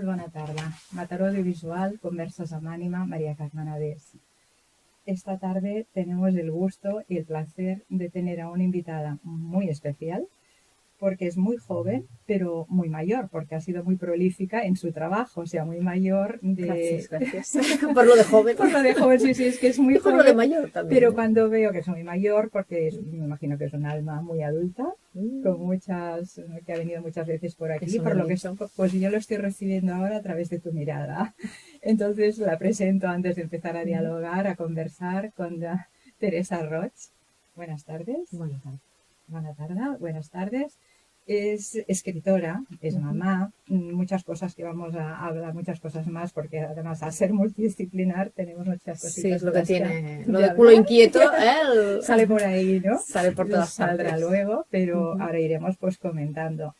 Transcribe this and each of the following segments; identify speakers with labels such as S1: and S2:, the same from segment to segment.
S1: Molt bona tarda. Mataró Audiovisual, Conversas amb Ánima, María Carmen Adés. Esta tarde tenemos el gusto y el placer de tener a una invitada muy especial, porque es muy joven, pero muy mayor, porque ha sido muy prolífica en su trabajo, o sea, muy mayor de...
S2: Gracias. Por lo de joven.
S1: Por lo de joven, sí, es que es muy joven.
S2: Por lo de mayor también.
S1: Pero cuando veo que es muy mayor, porque me imagino que es un alma muy adulta, con muchas, que ha venido muchas veces por aquí,
S2: Eso
S1: por lo que
S2: dicho.
S1: pues yo lo estoy recibiendo ahora a través de tu mirada. Entonces la presento antes de empezar a dialogar, a conversar con Teresa Roig. Buenas tardes.
S2: Buenas tardes.
S1: Buenas tardes. Es escritora, es mamá, muchas cosas que vamos a hablar, muchas cosas más, porque además al ser multidisciplinar tenemos muchas cositas.
S2: Sí, es lo que tiene, lo
S1: de
S2: de culo inquieto,
S1: sale por ahí, ¿no?
S2: Sale por todas
S1: Saldrá
S2: partes.
S1: luego, pero ahora iremos pues comentando.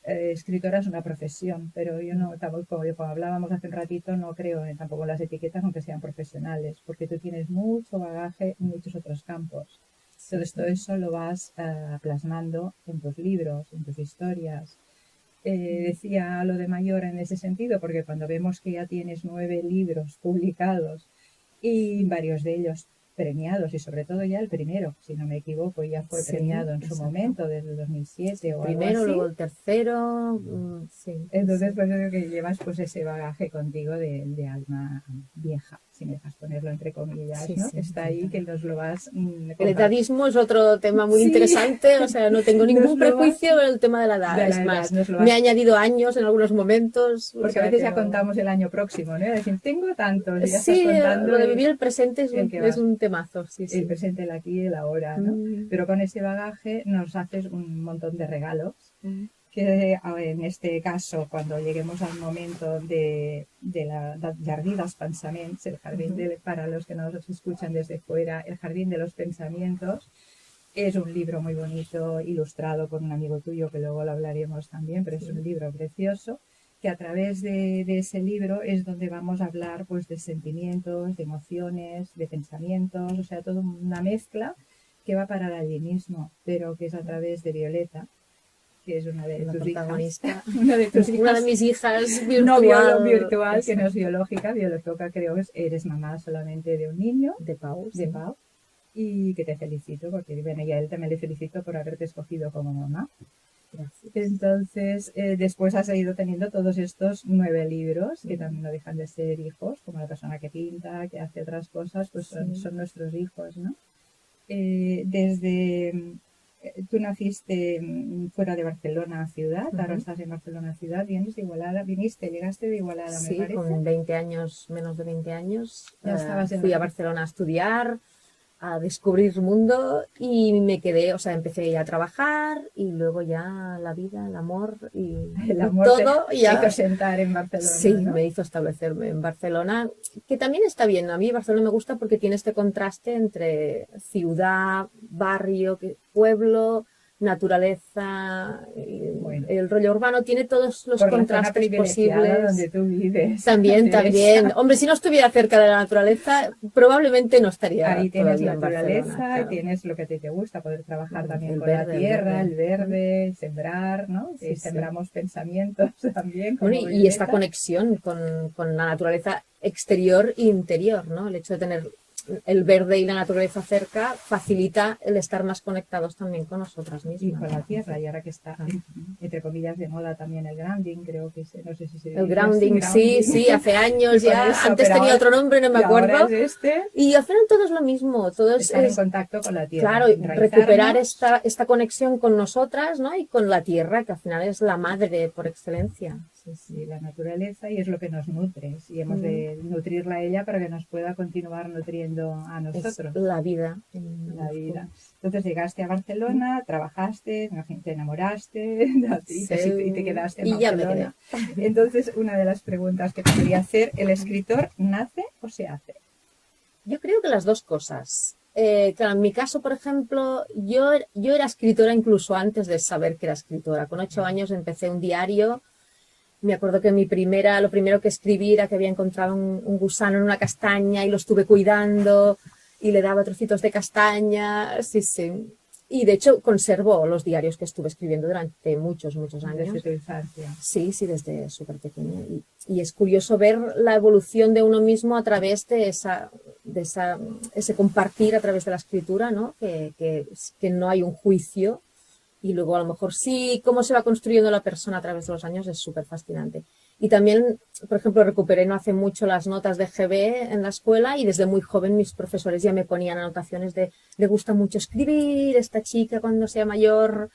S1: Escritora es una profesión, pero yo no, tampoco, como hablábamos hace un ratito, no creo tampoco en las etiquetas, aunque sean profesionales, porque tú tienes mucho bagaje en muchos otros campos. Entonces todo eso lo vas plasmando en tus libros, en tus historias. Decía lo de mayor en ese sentido, porque cuando vemos que ya tienes 9 libros publicados y varios de ellos premiados, y sobre todo ya el primero, si no me equivoco, ya fue premiado en su momento, desde el 2007 o
S2: Primero,
S1: algo así.
S2: luego el tercero, sí.
S1: Entonces, pues yo creo que llevas pues ese bagaje contigo de alma vieja, si me dejas ponerlo entre comillas,
S2: Sí,
S1: ¿no?
S2: sí,
S1: Está ahí que nos lo vas...
S2: El etadismo es otro tema muy interesante, o sea, no tengo ningún prejuicio con el tema de la edad, es más, me ha añadido años en algunos momentos.
S1: Porque a veces ya contamos el año próximo, ¿no? Es decir, tengo tantos, y ya
S2: sí,
S1: estás contando...
S2: lo de vivir el presente es un temazo, sí.
S1: El presente, el aquí y el ahora, ¿no? Pero con ese bagaje nos haces un montón de regalos, que en este caso, cuando lleguemos al momento de la Jardí dels Pensaments, el jardín para los que nos escuchan desde fuera, el Jardín de los Pensamientos, es un libro muy bonito, ilustrado por un amigo tuyo, que luego lo hablaremos también, pero es un libro precioso, que a través de ese libro es donde vamos a hablar pues de sentimientos, de emociones, de pensamientos, o sea, toda una mezcla que va a parar allí mismo, pero que es a través de Violeta, que es una de tus hijas. Una de mis hijas virtual. No virtual, que no es biológica. Biológica creo que eres mamá solamente de un niño.
S2: De Pau.
S1: De Pau. Y que te felicito, porque bueno, y a él también le felicito por haberte escogido como mamá.
S2: Gracias.
S1: Entonces, después has ido teniendo todos estos 9 libros, que también no dejan de ser hijos, como la persona que pinta, que hace otras cosas, pues son nuestros hijos, ¿no? Tú naciste fuera de Barcelona ciudad, ahora estás en Barcelona ciudad, vienes de Igualada, llegaste de Igualada, me parece.
S2: Sí, con 20 años, menos de 20 años,
S1: fui
S2: a Barcelona a estudiar, a descubrir mundo y me quedé, o sea, empecé ya a trabajar y luego ya la vida, el amor
S1: todo te hizo sentar en Barcelona.
S2: Sí,
S1: ¿no?
S2: Me hizo establecerme en Barcelona, que también está bien. A mí Barcelona me gusta porque tiene este contraste entre ciudad, barrio, pueblo, naturaleza, el rollo urbano, tiene todos los contrastes posibles.
S1: Donde tú vives.
S2: También. Hombre, si no estuviera cerca de la naturaleza, probablemente no estaría.
S1: Ahí tienes la
S2: naturaleza,
S1: claro. Y tienes lo que te gusta, poder trabajar también con la tierra, el verde, sembrar, ¿no? Sí, sembramos pensamientos también.
S2: Y esta conexión con la naturaleza exterior e interior, ¿no? El hecho de tener el verde y la naturaleza cerca facilita el estar más conectados también con nosotras mismas.
S1: Y con la tierra, y ahora que está, entre comillas, de moda también el grounding, creo que no sé si se dice.
S2: El grounding, sí, hace años ya.
S1: Eso,
S2: antes tenía otro nombre, no me acuerdo.
S1: Ahora es
S2: Y al final todo es lo mismo. Todo
S1: estar en contacto con la tierra.
S2: Claro, recuperar esta conexión con nosotras, ¿no? Y con la tierra, que al final es la madre por excelencia.
S1: Sí, la naturaleza, y es lo que nos nutre, y hemos de nutrirla a ella para que nos pueda continuar nutriendo a nosotros.
S2: Es la vida.
S1: Entonces llegaste a Barcelona, trabajaste, te enamoraste y te quedaste en Barcelona.
S2: Ya me quedé.
S1: Entonces, una de las preguntas que te quería hacer, ¿el escritor nace o se hace?
S2: Yo creo que las dos cosas. Claro, en mi caso, por ejemplo, yo era escritora incluso antes de saber que era escritora. Con 8 años empecé un diario. Me acuerdo que lo primero que escribí era que había encontrado un gusano en una castaña y lo estuve cuidando y le daba trocitos de castaña. Sí. Y de hecho conservo los diarios que estuve escribiendo durante muchos años.
S1: Desde tu infancia.
S2: Sí, desde súper pequeña. Y es curioso ver la evolución de uno mismo a través de ese compartir a través de la escritura, ¿no? Que no hay un juicio. Y luego a lo mejor sí, cómo se va construyendo la persona a través de los años es súper fascinante. Y también, por ejemplo, recuperé no hace mucho las notas de GB en la escuela y desde muy joven mis profesores ya me ponían anotaciones de le gusta mucho escribir, esta chica cuando sea mayor.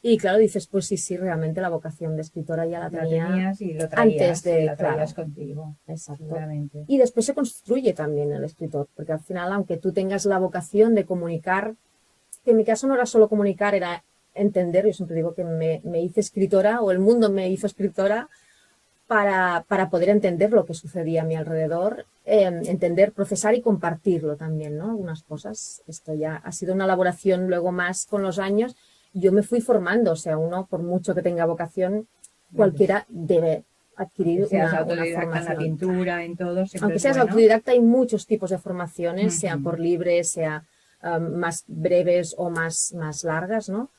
S2: Y claro, dices, pues sí, realmente la vocación de escritora ya la tenía
S1: y lo traías,
S2: antes de...
S1: y la traías contigo.
S2: Exacto.
S1: Seguramente.
S2: Y después se construye también el escritor, porque al final, aunque tú tengas la vocación de comunicar, que en mi caso no era solo comunicar, era entender, yo siempre digo que me hice escritora, o el mundo me hizo escritora, para poder entender lo que sucedía a mi alrededor, entender, procesar y compartirlo también, ¿no? Algunas cosas. Esto ya ha sido una elaboración luego más con los años. Yo me fui formando, o sea, uno, por mucho que tenga vocación, cualquiera debe adquirir
S1: seas
S2: una
S1: autodidacta
S2: formación.
S1: En la pintura, en todo,
S2: aunque seas autodidacta, hay muchos tipos de formaciones, sea por libre, sea más breves o más largas, ¿no?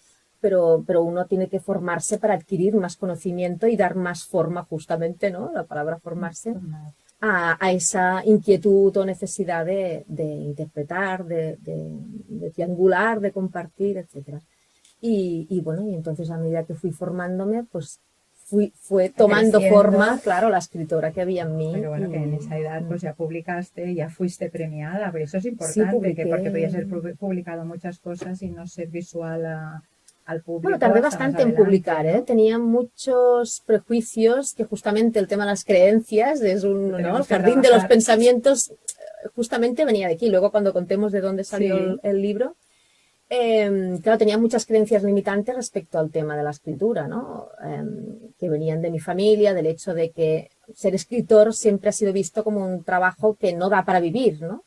S2: Pero uno tiene que formarse para adquirir más conocimiento y dar más forma, justamente, ¿no? La palabra formarse, a esa inquietud o necesidad de interpretar, de triangular, de compartir, etcétera. Y bueno, y entonces a medida que fui formándome, pues fue tomando forma, claro, la escritora que había en mí.
S1: Pero bueno, que en esa edad pues ya publicaste, ya fuiste premiada, pero eso es importante,
S2: sí,
S1: porque podías haber publicado muchas cosas y no ser visual al público.
S2: Bueno, tardé bastante en publicar, ¿no? Tenía muchos prejuicios, que justamente el tema de las creencias, es ¿no? El jardín de los pensamientos, justamente venía de aquí. Luego cuando contemos de dónde salió el libro, claro, tenía muchas creencias limitantes respecto al tema de la escritura, ¿no? Que venían de mi familia, del hecho de que ser escritor siempre ha sido visto como un trabajo que no da para vivir, ¿no?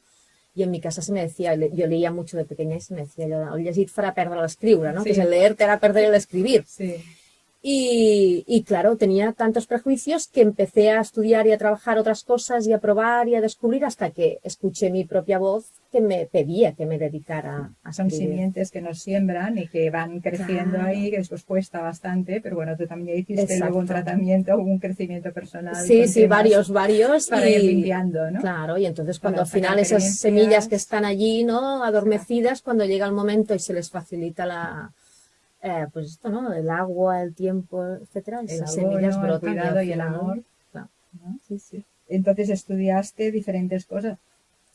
S2: Y en mi casa se me decía, yo leía mucho de pequeña y se me decía, el llegir farà perdre l'escriure, ¿no? Que es el leer te hará perder el escribir.
S1: Sí.
S2: Y claro, tenía tantos prejuicios que empecé a estudiar y a trabajar otras cosas y a probar y a descubrir hasta que escuché mi propia voz que me pedía que me dedicara a escribir.
S1: Son simientes que nos siembran y que van creciendo ahí, que después cuesta bastante, pero bueno, tú también hiciste luego un tratamiento, un crecimiento personal.
S2: Sí, varios.
S1: Para ir limpiando, ¿no?
S2: Claro, y entonces cuando al final esas semillas que están allí, ¿no? Adormecidas, cuando llega el momento y se les facilita pues esto, ¿no? El agua, el tiempo, etcétera, esas semillas brotan.
S1: El cuidado y el amor.
S2: Claro.
S1: ¿No? Sí. Entonces estudiaste diferentes cosas.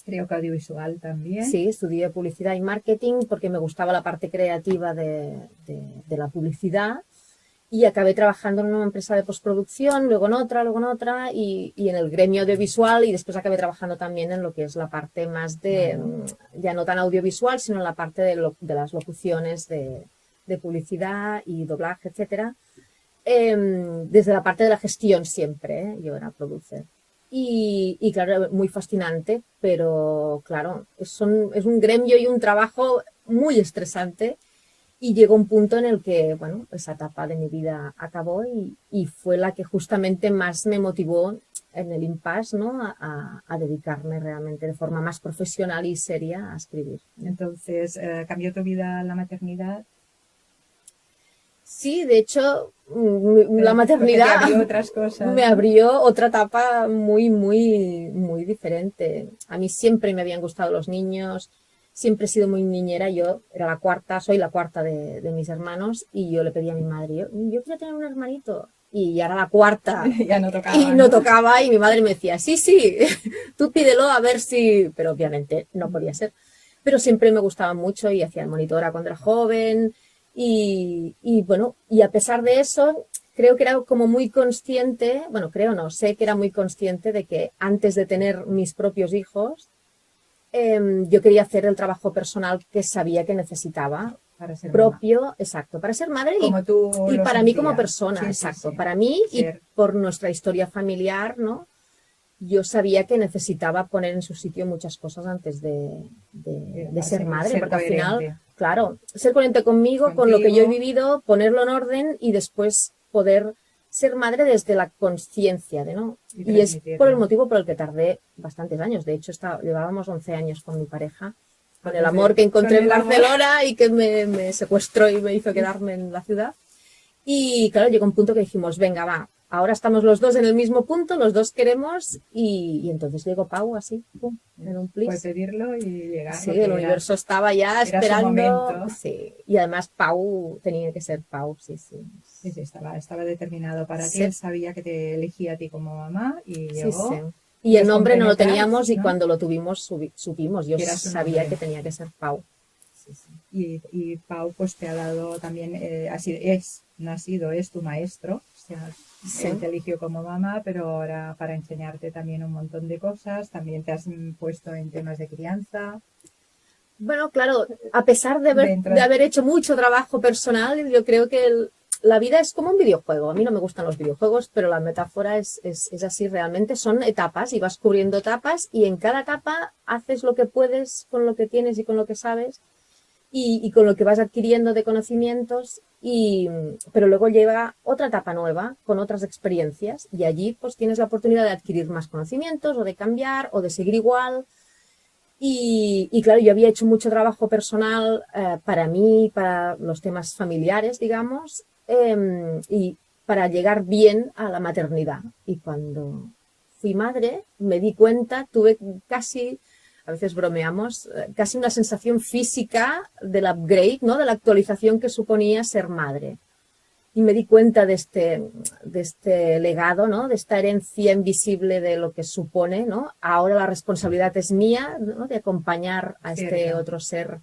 S1: Creo que audiovisual también.
S2: Sí, estudié publicidad y marketing porque me gustaba la parte creativa de la publicidad y acabé trabajando en una empresa de postproducción, luego en otra y en el gremio audiovisual y después acabé trabajando también en lo que es la parte más ya no tan audiovisual, sino en la parte de las locuciones de publicidad y doblaje, etcétera, desde la parte de la gestión siempre, yo era producer. Y claro, muy fascinante, pero claro, es un gremio y un trabajo muy estresante y llegó un punto en el que, bueno, esa etapa de mi vida acabó y fue la que justamente más me motivó en el impasse, ¿no? A dedicarme realmente de forma más profesional y seria a escribir.
S1: Entonces, ¿cambió tu vida la maternidad?
S2: Sí, de hecho, la maternidad me abrió otra etapa muy diferente. A mí siempre me habían gustado los niños, siempre he sido muy niñera. Yo era soy la cuarta de mis hermanos y yo le pedí a mi madre, yo quiero tener un hermanito. Y ya era la cuarta.
S1: Ya no tocaba.
S2: Y no tocaba y mi madre me decía, sí, tú pídelo a ver si... Pero obviamente no podía ser. Pero siempre me gustaba mucho y hacía monitora cuando era joven. Y bueno, y a pesar de eso, creo que era como muy consciente, sé que era muy consciente de que antes de tener mis propios hijos, yo quería hacer el trabajo personal que sabía que necesitaba,
S1: para ser
S2: exacto, para ser madre
S1: y
S2: para mí como persona,
S1: sí,
S2: exacto,
S1: sí.
S2: Para mí y por nuestra historia familiar, ¿no? Yo sabía que necesitaba poner en su sitio muchas cosas antes de ser madre, porque al final, claro, ser coherente conmigo, con lo que yo he vivido, ponerlo en orden y después poder ser madre desde la conciencia, ¿no? Y es por el motivo por el que tardé bastantes años. De hecho, llevábamos 11 años con mi pareja con el amor que encontré en
S1: Con el amor.
S2: Barcelona y que me secuestró y me hizo quedarme en la ciudad. Y claro, llegó un punto que dijimos, venga, va, ahora estamos los dos en el mismo punto, los dos queremos, y entonces llegó Pau así, pum, en un
S1: Fue
S2: plis.
S1: pedirlo y llegar.
S2: Sí,
S1: porque
S2: el universo estaba ya
S1: era su
S2: esperando.
S1: momento.
S2: Sí, y además Pau tenía que ser Pau, sí, sí.
S1: Sí, sí, estaba determinado para ti.
S2: Sí.
S1: Él sabía que te elegía a ti como mamá y
S2: Sí,
S1: llegó.
S2: sí. Y el
S1: Los
S2: nombre no lo
S1: compenetráis,
S2: teníamos y
S1: ¿no?
S2: cuando lo tuvimos supimos. Yo
S1: Que era su
S2: sabía
S1: nombre.
S2: que tenía que ser Pau. Sí, sí.
S1: Y Pau pues te ha dado también, es tu maestro, o sea,
S2: Sí.
S1: él te eligió como mamá, pero ahora para enseñarte también un montón de cosas, también te has puesto en temas de crianza.
S2: Bueno, claro, a pesar de
S1: Dentro
S2: de haber hecho mucho trabajo personal, yo creo que la vida es como un videojuego. A mí no me gustan los videojuegos, pero la metáfora es así realmente. Son etapas y vas cubriendo etapas y en cada etapa haces lo que puedes con lo que tienes y con lo que sabes y con lo que vas adquiriendo de conocimientos. Pero luego llega otra etapa nueva con otras experiencias y allí pues tienes la oportunidad de adquirir más conocimientos o de cambiar o de seguir igual. Y claro, yo había hecho mucho trabajo personal para mí, para los temas familiares, digamos, y para llegar bien a la maternidad. Y cuando fui madre, me di cuenta, tuve casi, a veces bromeamos, casi una sensación física del upgrade, ¿no? De la actualización que suponía ser madre. Y me di cuenta de este legado, ¿no? De esta herencia invisible de lo que supone, ¿no? Ahora la responsabilidad es mía, ¿no? De acompañar a este otro ser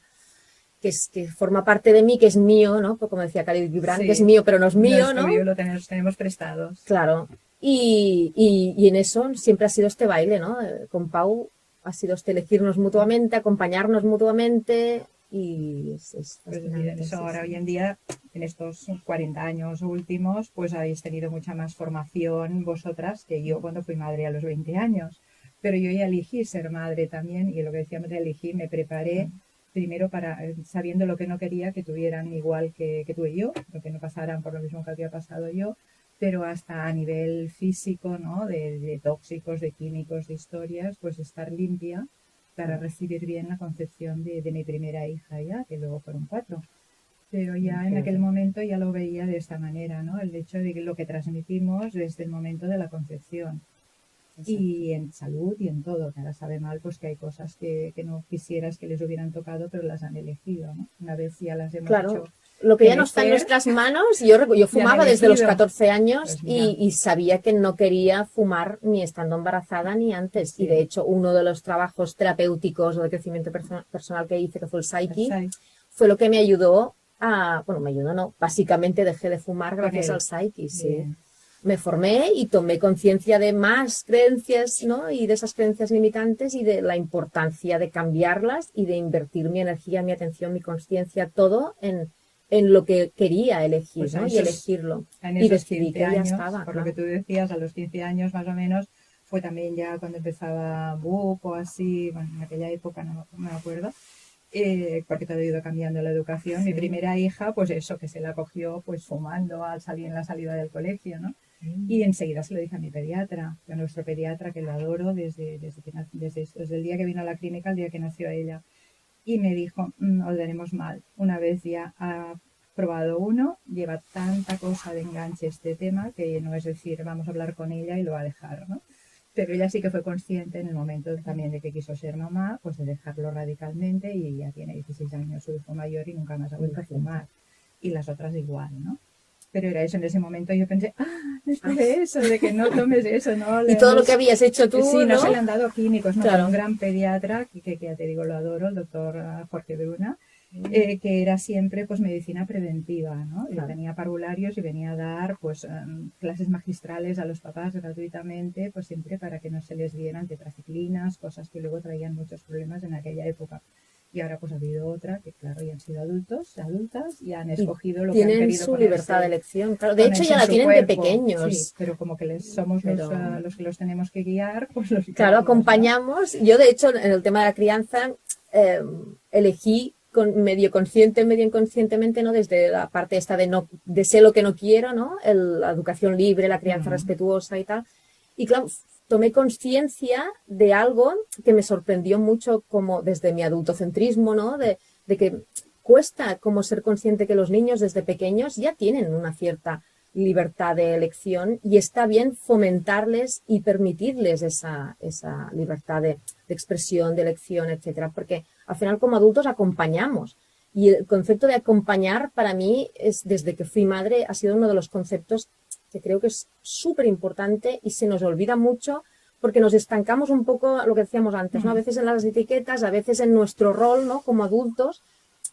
S2: que forma parte de mí, que es mío, ¿no? Pues como decía Khalil Gibran, que es mío, pero no es mío, ¿no?
S1: Tuyo, lo tenemos prestados.
S2: Claro. Y en eso siempre ha sido este baile, ¿no? Con Pau ha sido este elegirnos mutuamente, acompañarnos mutuamente. Y es fascinante.
S1: Eso ahora hoy en día, en estos 40 años últimos, pues habéis tenido mucha más formación vosotras que yo cuando fui madre a los 20 años. Pero yo ya elegí ser madre también y lo que decíamos de elegir, me preparé primero para, sabiendo lo que no quería que tuvieran igual que tú y yo, que no pasaran por lo mismo que había pasado yo, pero hasta a nivel físico, ¿no? De tóxicos, de químicos, de historias, pues estar limpia para recibir bien la concepción de mi primera hija ya, que luego fueron 4. Pero ya en aquel momento ya lo veía de esta manera, ¿no? El hecho de que lo que transmitimos desde el momento de la concepción. Y en salud y en todo, que ahora sabe mal pues que hay cosas que no quisieras que les hubieran tocado, pero las han elegido, ¿no? Una vez ya las hemos hecho.
S2: Lo que ya no está en nuestras manos, yo fumaba desde los 14 años y sabía que no quería fumar ni estando embarazada ni antes. Sí. Y de hecho, uno de los trabajos terapéuticos o de crecimiento personal que hice, que fue el Psyche, fue lo que me ayudó básicamente dejé de fumar gracias al Psyche, sí. Me formé y tomé conciencia de más creencias, ¿no? Y de esas creencias limitantes y de la importancia de cambiarlas y de invertir mi energía, mi atención, mi consciencia, todo en lo que quería elegir, pues ¿no? Y elegirlo. Y decidí que ya estaba.
S1: Por lo que tú decías, a los 15 años más o menos, fue también ya cuando empezaba BUP o así, bueno, en aquella época no me acuerdo, porque todo ha ido cambiando la educación. Sí. Mi primera hija, pues eso, que se la cogió pues fumando al salir en la salida del colegio, ¿no? Y enseguida se lo dije a mi pediatra, a nuestro pediatra, que lo adoro desde el día que vino a la clínica, el día que nació ella. Y me dijo, os daremos mal. Una vez ya ha probado uno, lleva tanta cosa de enganche este tema, que no es decir, vamos a hablar con ella y lo va a dejar, ¿no? Pero ella sí que fue consciente en el momento también de que quiso ser mamá, pues de dejarlo radicalmente, y ya tiene 16 años, su hijo mayor, y nunca más ha vuelto a fumar. Y las otras igual, ¿no? Pero era eso, en ese momento yo pensé, después de eso, de que no tomes eso, ¿no?
S2: Y todo lo que habías hecho tú,
S1: sí,
S2: no
S1: se le han dado químicos, ¿no?
S2: Claro.
S1: Un gran pediatra, que ya te digo, lo adoro, el doctor Jorge Bruna, que era siempre pues medicina preventiva, ¿no? Claro. Tenía parvularios y venía a dar pues clases magistrales a los papás gratuitamente, pues siempre para que no se les dieran tetraciclinas, cosas que luego traían muchos problemas en aquella época. Y ahora pues ha habido otra que claro, ya han sido adultas y han escogido lo que han querido.
S2: Tienen su libertad de elección, claro. De hecho ya la tienen
S1: cuerpo,
S2: de pequeños.
S1: Sí, pero como que somos los que los tenemos que guiar, pues los
S2: claro, acompañamos. ¿No? Yo de hecho en el tema de la crianza elegí medio consciente, medio inconscientemente, ¿no? Desde la parte esta de sé lo que no quiero, ¿no? La educación libre, la crianza respetuosa y tal. Y claro, tomé conciencia de algo que me sorprendió mucho como desde mi adultocentrismo, ¿no? De que cuesta como ser consciente que los niños desde pequeños ya tienen una cierta libertad de elección y está bien fomentarles y permitirles esa libertad de expresión, de elección, etcétera, porque al final como adultos acompañamos. Y el concepto de acompañar para mí es, desde que fui madre, ha sido uno de los conceptos que creo que es súper importante y se nos olvida mucho porque nos estancamos un poco, lo que decíamos antes, ¿no? A veces en las etiquetas, a veces en nuestro rol, ¿no? Como adultos,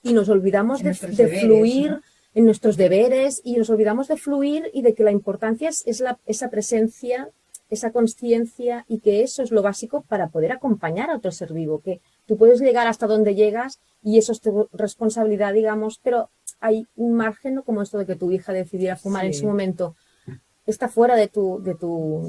S2: y nos olvidamos de fluir, ¿no? En nuestros deberes, y nos olvidamos de fluir y de que la importancia es esa presencia, esa conciencia, y que eso es lo básico para poder acompañar a otro ser vivo, que tú puedes llegar hasta donde llegas y eso es tu responsabilidad, digamos, pero hay un margen, ¿no? Como esto de que tu hija decidiera fumar en su momento, está fuera de tu...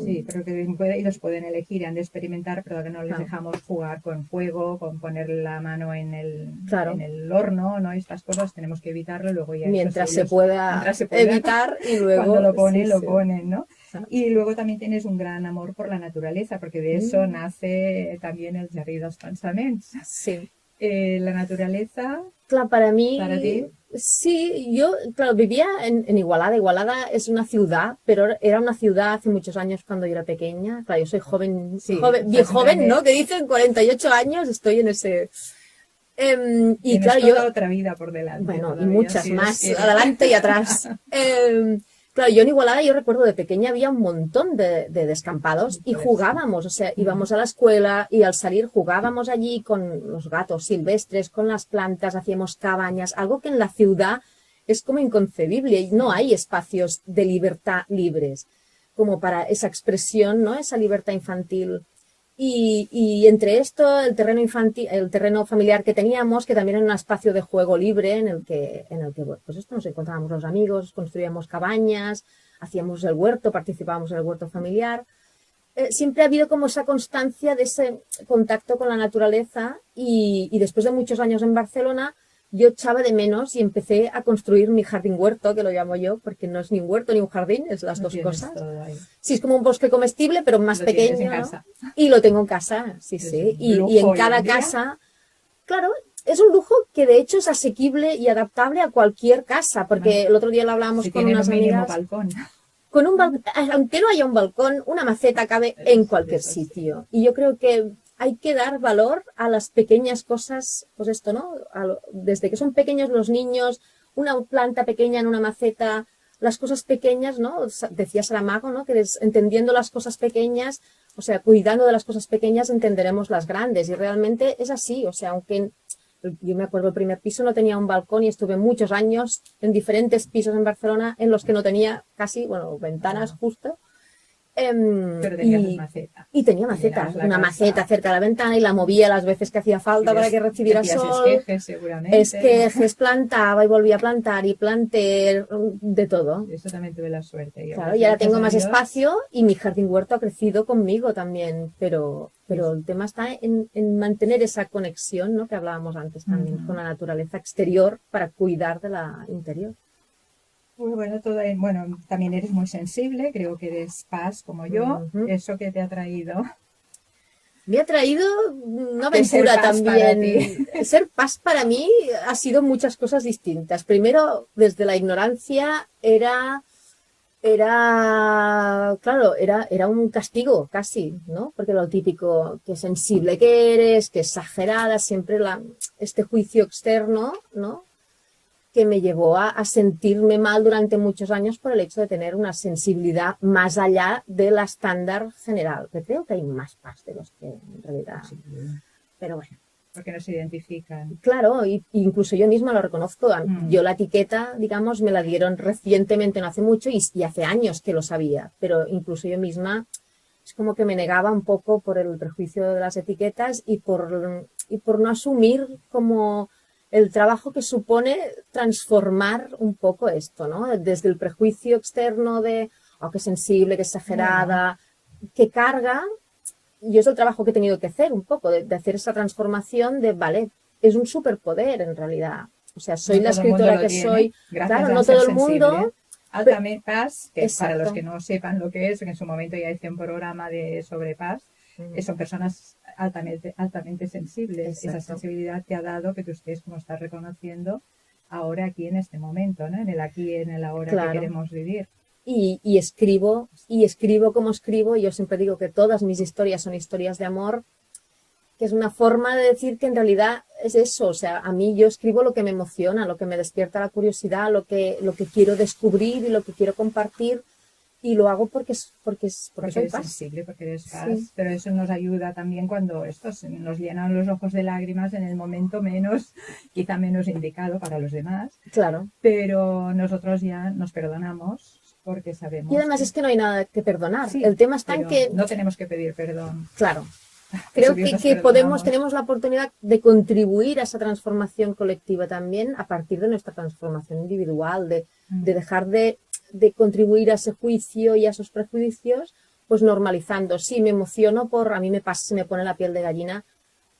S1: Sí, pero que ellos pueden elegir y han de experimentar, pero que no les dejamos jugar con fuego, con poner la mano en el horno, ¿no? Estas cosas tenemos que evitarlo, luego ya...
S2: Mientras se pueda evitar y luego...
S1: Cuando lo ponen, ¿no? Y luego también tienes un gran amor por la naturaleza, porque de eso nace también el Jardí dels Pensaments.
S2: Sí.
S1: La naturaleza...
S2: Claro, para mí...
S1: ¿Para ti?
S2: Sí, yo, claro, vivía en Igualada. Igualada es una ciudad, pero era una ciudad hace muchos años cuando yo era pequeña. Claro, yo soy joven, bien joven, ¿no? Que dicen 48 años, estoy en ese...
S1: y claro, yo... otra vida por delante.
S2: Bueno, todavía, y muchas más, adelante y atrás. Claro, yo en Igualada, yo recuerdo de pequeña había un montón de descampados y jugábamos, o sea, íbamos a la escuela y al salir jugábamos allí con los gatos silvestres, con las plantas, hacíamos cabañas, algo que en la ciudad es como inconcebible y no hay espacios de libertad libres como para esa expresión, ¿no? Esa libertad infantil. Y entre esto, el terreno infantil, el terreno familiar que teníamos, que también era un espacio de juego libre en el que bueno, pues esto nos encontrábamos los amigos, construíamos cabañas, hacíamos el huerto, participábamos en el huerto familiar. Siempre ha habido como esa constancia de ese contacto con la naturaleza y después de muchos años en Barcelona, yo echaba de menos y empecé a construir mi jardín huerto, que lo llamo yo, porque no es ni un huerto ni un jardín, es las dos cosas. Sí, es como un bosque comestible, pero más pequeño, ¿no? Y lo tengo en casa, sí. Y en cada casa, claro, es un lujo que de hecho es asequible y adaptable a cualquier casa, porque el otro día lo hablábamos con unas amigas.
S1: Balcón.
S2: Con un balcón, aunque no haya un balcón, una maceta cabe en cualquier sitio. Y yo creo que hay que dar valor a las pequeñas cosas, pues esto, ¿no? Desde que son pequeños los niños, una planta pequeña en una maceta, las cosas pequeñas, ¿no? Decía Saramago, ¿no? Que entendiendo las cosas pequeñas, o sea, cuidando de las cosas pequeñas, entenderemos las grandes. Y realmente es así, o sea, aunque yo me acuerdo el primer piso no tenía un balcón y estuve muchos años en diferentes pisos en Barcelona en los que no tenía casi, bueno, ventanas justo.
S1: Pero tenías maceta.
S2: Y tenía maceta, una maceta cerca de la ventana y la movía las veces que hacía falta para que recibiera sol.
S1: Esquejes, seguramente.
S2: Esquejes, plantaba y volvía a plantar y planté de todo.
S1: Eso también tuve la suerte.
S2: Claro, y ahora tengo más espacio y mi jardín huerto ha crecido conmigo también, pero el tema está en mantener esa conexión, ¿no? Que hablábamos antes también con la naturaleza exterior para cuidar de la interior.
S1: Bueno, también eres muy sensible, creo que eres paz como yo. ¿Eso que te ha traído?
S2: Me ha traído una aventura también. Ser paz para mí ha sido muchas cosas distintas. Primero, desde la ignorancia era un castigo casi, ¿no? Porque lo típico, que sensible que eres, que exagerada, siempre este juicio externo, ¿no? Que me llevó a sentirme mal durante muchos años por el hecho de tener una sensibilidad más allá de la estándar general, que creo que hay más paz de los que en realidad... Sí. Pero bueno.
S1: Porque no se identifican.
S2: Claro, incluso yo misma lo reconozco. Yo la etiqueta, digamos, me la dieron recientemente, no hace mucho, y hace años que lo sabía, pero incluso yo misma es como que me negaba un poco por el prejuicio de las etiquetas y por no asumir como... el trabajo que supone transformar un poco esto, ¿no? Desde el prejuicio externo de, qué sensible, qué exagerada, qué carga, y es el trabajo que he tenido que hacer un poco, de hacer esa transformación de, vale, es un superpoder en realidad. O sea, soy la escritora que soy. Claro, no todo el mundo.
S1: Altamente Paz, que
S2: Exacto.
S1: para los que no sepan lo que es, en su momento ya hice un programa sobre paz, son personas altamente sensibles.
S2: Exacto.
S1: Esa sensibilidad te ha dado que tú estés como estás reconociendo ahora aquí en este momento, ¿no? En el aquí y en el ahora
S2: Claro.
S1: que queremos vivir.
S2: Y escribo como escribo, y yo siempre digo que todas mis historias son historias de amor, que es una forma de decir que en realidad es eso, o sea, a mí yo escribo lo que me emociona, lo que me despierta la curiosidad, lo que quiero descubrir y lo que quiero compartir, y lo hago porque soy
S1: eres
S2: paz.
S1: sensible, porque eres paz,
S2: Sí.
S1: pero eso nos ayuda también cuando nos llenan los ojos de lágrimas en el momento quizá menos indicado para los demás,
S2: Claro.
S1: pero nosotros ya nos perdonamos porque sabemos.
S2: Y además es que no hay nada que perdonar.
S1: Sí,
S2: el tema está en
S1: pero
S2: que...
S1: no tenemos que pedir perdón.
S2: Claro. Creo
S1: Dios nos
S2: que
S1: perdonamos.
S2: tenemos la oportunidad de contribuir a esa transformación colectiva también a partir de nuestra transformación individual, de dejar de contribuir a ese juicio y a esos prejuicios, pues normalizando. Sí, me emociono a mí me pasa, se me pone la piel de gallina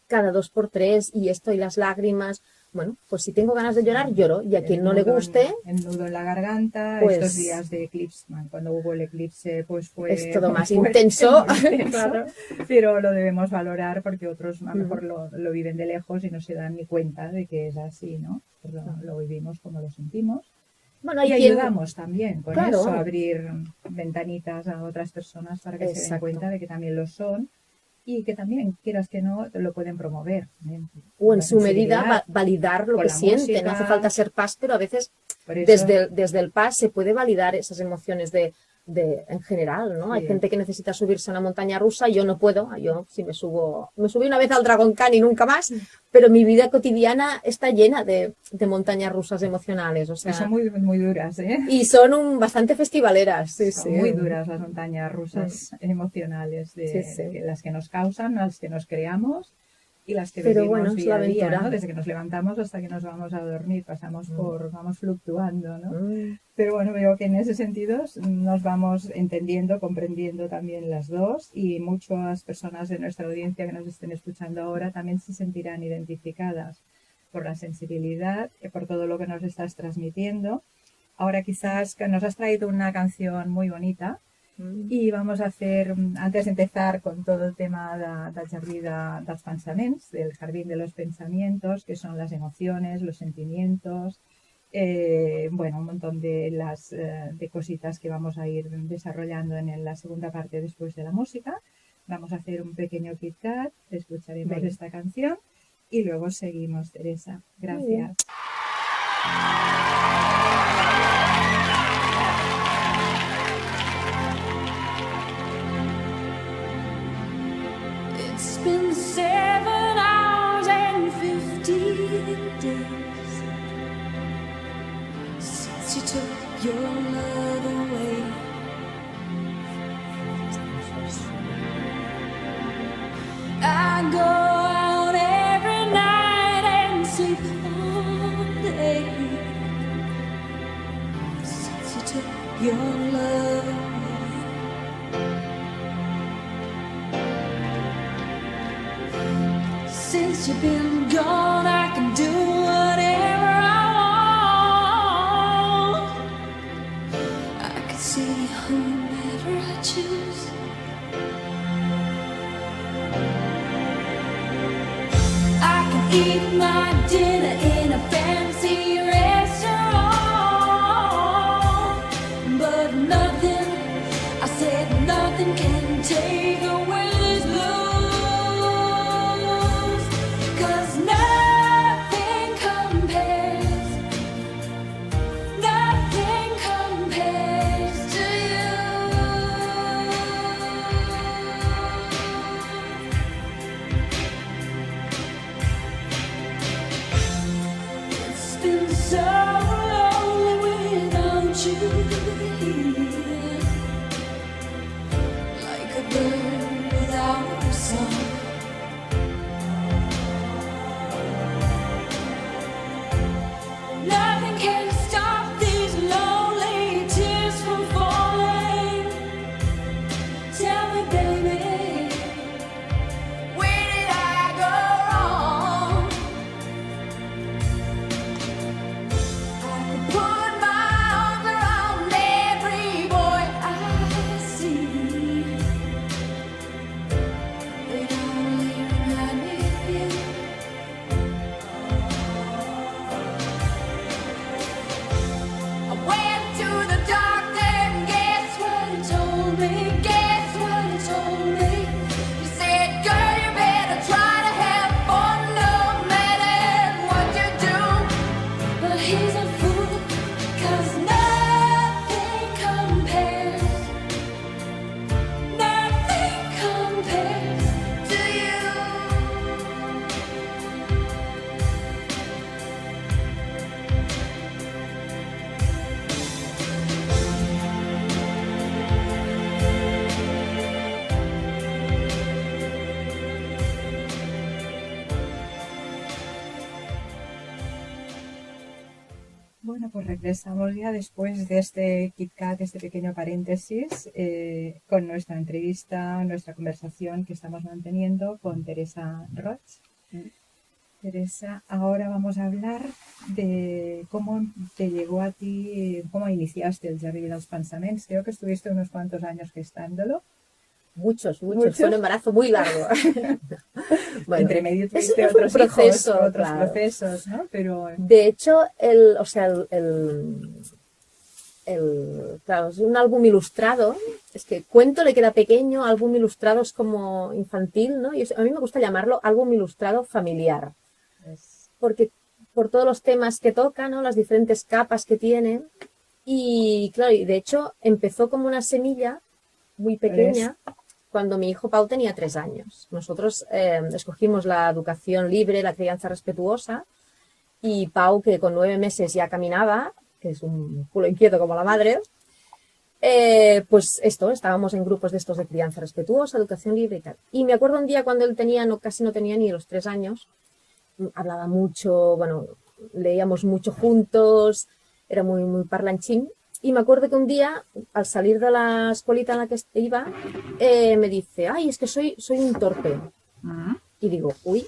S2: cada 2 por 3 y esto y las lágrimas. Bueno, pues si tengo ganas de llorar, lloro, y a quien no le guste...
S1: El nudo en la garganta,
S2: pues,
S1: estos días de eclipse, cuando hubo el eclipse, pues fue...
S2: Es todo más
S1: fuerte,
S2: intenso.
S1: muy intenso,
S2: Claro.
S1: Pero lo debemos valorar porque otros a lo mejor lo viven de lejos y no se dan ni cuenta de que es así, ¿no? Pues lo vivimos como lo sentimos.
S2: Bueno,
S1: y ayudamos también con
S2: Claro.
S1: eso, a abrir ventanitas a otras personas para que se den cuenta de que también lo son. Y que también, quieras que no, lo pueden promover.
S2: O en su medida validar lo que siente. No hace falta ser paz, pero a veces desde el paz se puede validar esas emociones en general, ¿no? Sí. Hay gente que necesita subirse a una montaña rusa, yo no puedo. Yo sí me subí una vez al Dragon Khan y nunca más, pero mi vida cotidiana está llena de montañas rusas emocionales. O sea,
S1: son muy, muy duras, ¿eh?
S2: Y son bastante festivaleras. Sí,
S1: son muy duras las montañas rusas emocionales, de las que nos causan, las que nos creamos y las que vivimos día a día, ¿no? Desde que nos levantamos hasta que nos vamos a dormir, vamos fluctuando, ¿no? Pero bueno, veo que en ese sentido nos vamos entendiendo, comprendiendo también las dos, y muchas personas de nuestra audiencia que nos estén escuchando ahora también se sentirán identificadas por la sensibilidad, por todo lo que nos estás transmitiendo. Ahora quizás que nos has traído una canción muy bonita, i vamos a hacer, antes de empezar con todo el tema del jardí dels pensaments, del jardín de los pensamientos, que son las emociones, los sentimientos, bueno, un montón de cositas que vamos a ir desarrollando en la segunda parte después de la música. Vamos a hacer un pequeño Kit Kat, escucharemos esta canción y luego seguimos, Teresa. Gracias.
S3: It's been 7 hours and 15 days since you took your love away. I go out every night and sleep all day since you took your love away. Since you've been gone, I can do whatever I want. I can see whomever I choose. I can eat my dinner in a fancy restaurant, but nothing, I said nothing can take away this blues.
S1: Bueno, pues regresamos ya después de este Kit Kat, este pequeño paréntesis, con nuestra entrevista, nuestra conversación que estamos manteniendo con Teresa Roig. Teresa, ahora vamos a hablar de cómo te llegó a ti, cómo iniciaste el Jardí dels Pensaments. Creo que estuviste unos cuantos años gestándolo.
S2: Muchos. Fue un embarazo muy largo. Bueno,
S1: entre medio tuviste
S2: es un
S1: otros
S2: proceso,
S1: hijos, otros
S2: claro.
S1: procesos, ¿no? Pero
S2: De hecho, claro, es un álbum ilustrado. Es que cuento le queda pequeño, álbum ilustrado es como infantil, ¿no? Y a mí me gusta llamarlo álbum ilustrado familiar. Porque por todos los temas que toca, ¿no? Las diferentes capas que tiene. Y claro, y de hecho empezó como una semilla muy pequeña cuando mi hijo Pau tenía 3 años. Nosotros escogimos la educación libre, la crianza respetuosa, y Pau, que con 9 meses ya caminaba, que es un culo inquieto como la madre, pues estábamos en grupos de estos de crianza respetuosa, educación libre y tal. Y me acuerdo un día cuando él casi no tenía ni los 3 años, hablaba mucho, bueno, leíamos mucho juntos, era muy, muy parlanchín. Y me acuerdo que un día, al salir de la escuelita en la que iba, me dice, ay, es que soy un torpe. Y digo, uy.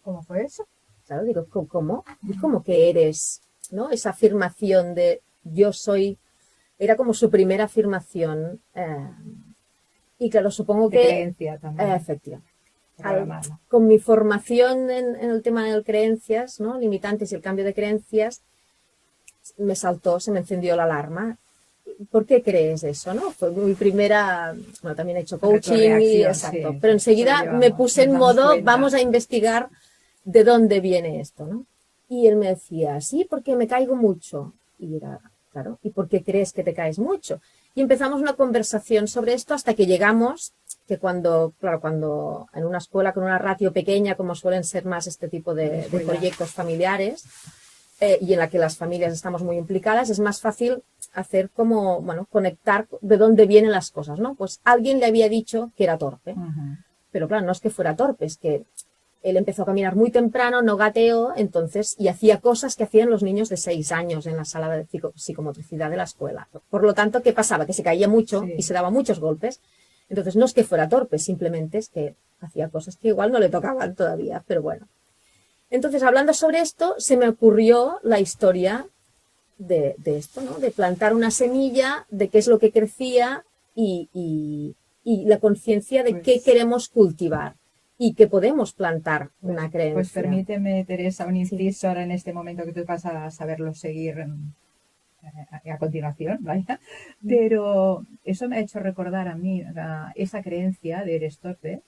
S1: ¿cómo fue eso?
S2: Claro, digo, ¿cómo? ¿Y cómo que eres? ¿No? Esa afirmación de yo soy, era como su primera afirmación. Y claro, supongo
S1: De
S2: que...
S1: creencia también.
S2: Efectivamente.
S1: Programada.
S2: Con mi formación en el tema de creencias, ¿no? Limitantes y el cambio de creencias, se me encendió la alarma. ¿Por qué crees eso, no? Fue mi primera, bueno, también he hecho coaching y exacto,
S1: sí,
S2: pero enseguida me puse en modo, vamos a investigar de dónde viene esto, ¿no? Y él me decía, sí, porque me caigo mucho. Y era, claro, ¿y por qué crees que te caes mucho? Y empezamos una conversación sobre esto hasta que llegamos, que cuando en una escuela con una ratio pequeña, como suelen ser más este tipo de proyectos familiares, y en la que las familias estamos muy implicadas, es más fácil hacer como, bueno, conectar de dónde vienen las cosas, ¿no? Pues alguien le había dicho que era torpe, pero claro, no es que fuera torpe, es que él empezó a caminar muy temprano, no gateó, entonces, y hacía cosas que hacían los niños de 6 años en la sala de psicomotricidad de la escuela. Por lo tanto, ¿qué pasaba? Que se caía mucho y se daba muchos golpes. Entonces, no es que fuera torpe, simplemente es que hacía cosas que igual no le tocaban todavía, pero bueno. Entonces, hablando sobre esto, se me ocurrió la historia de esto, ¿no? De plantar una semilla, de qué es lo que crecía y la conciencia de qué queremos cultivar y que podemos plantar una creencia.
S1: Pues permíteme, Teresa, un inciso ahora en este momento que tú vas a saberlo seguir a continuación, ¿vale? Pero eso me ha hecho recordar a mí esa creencia de eres torpe.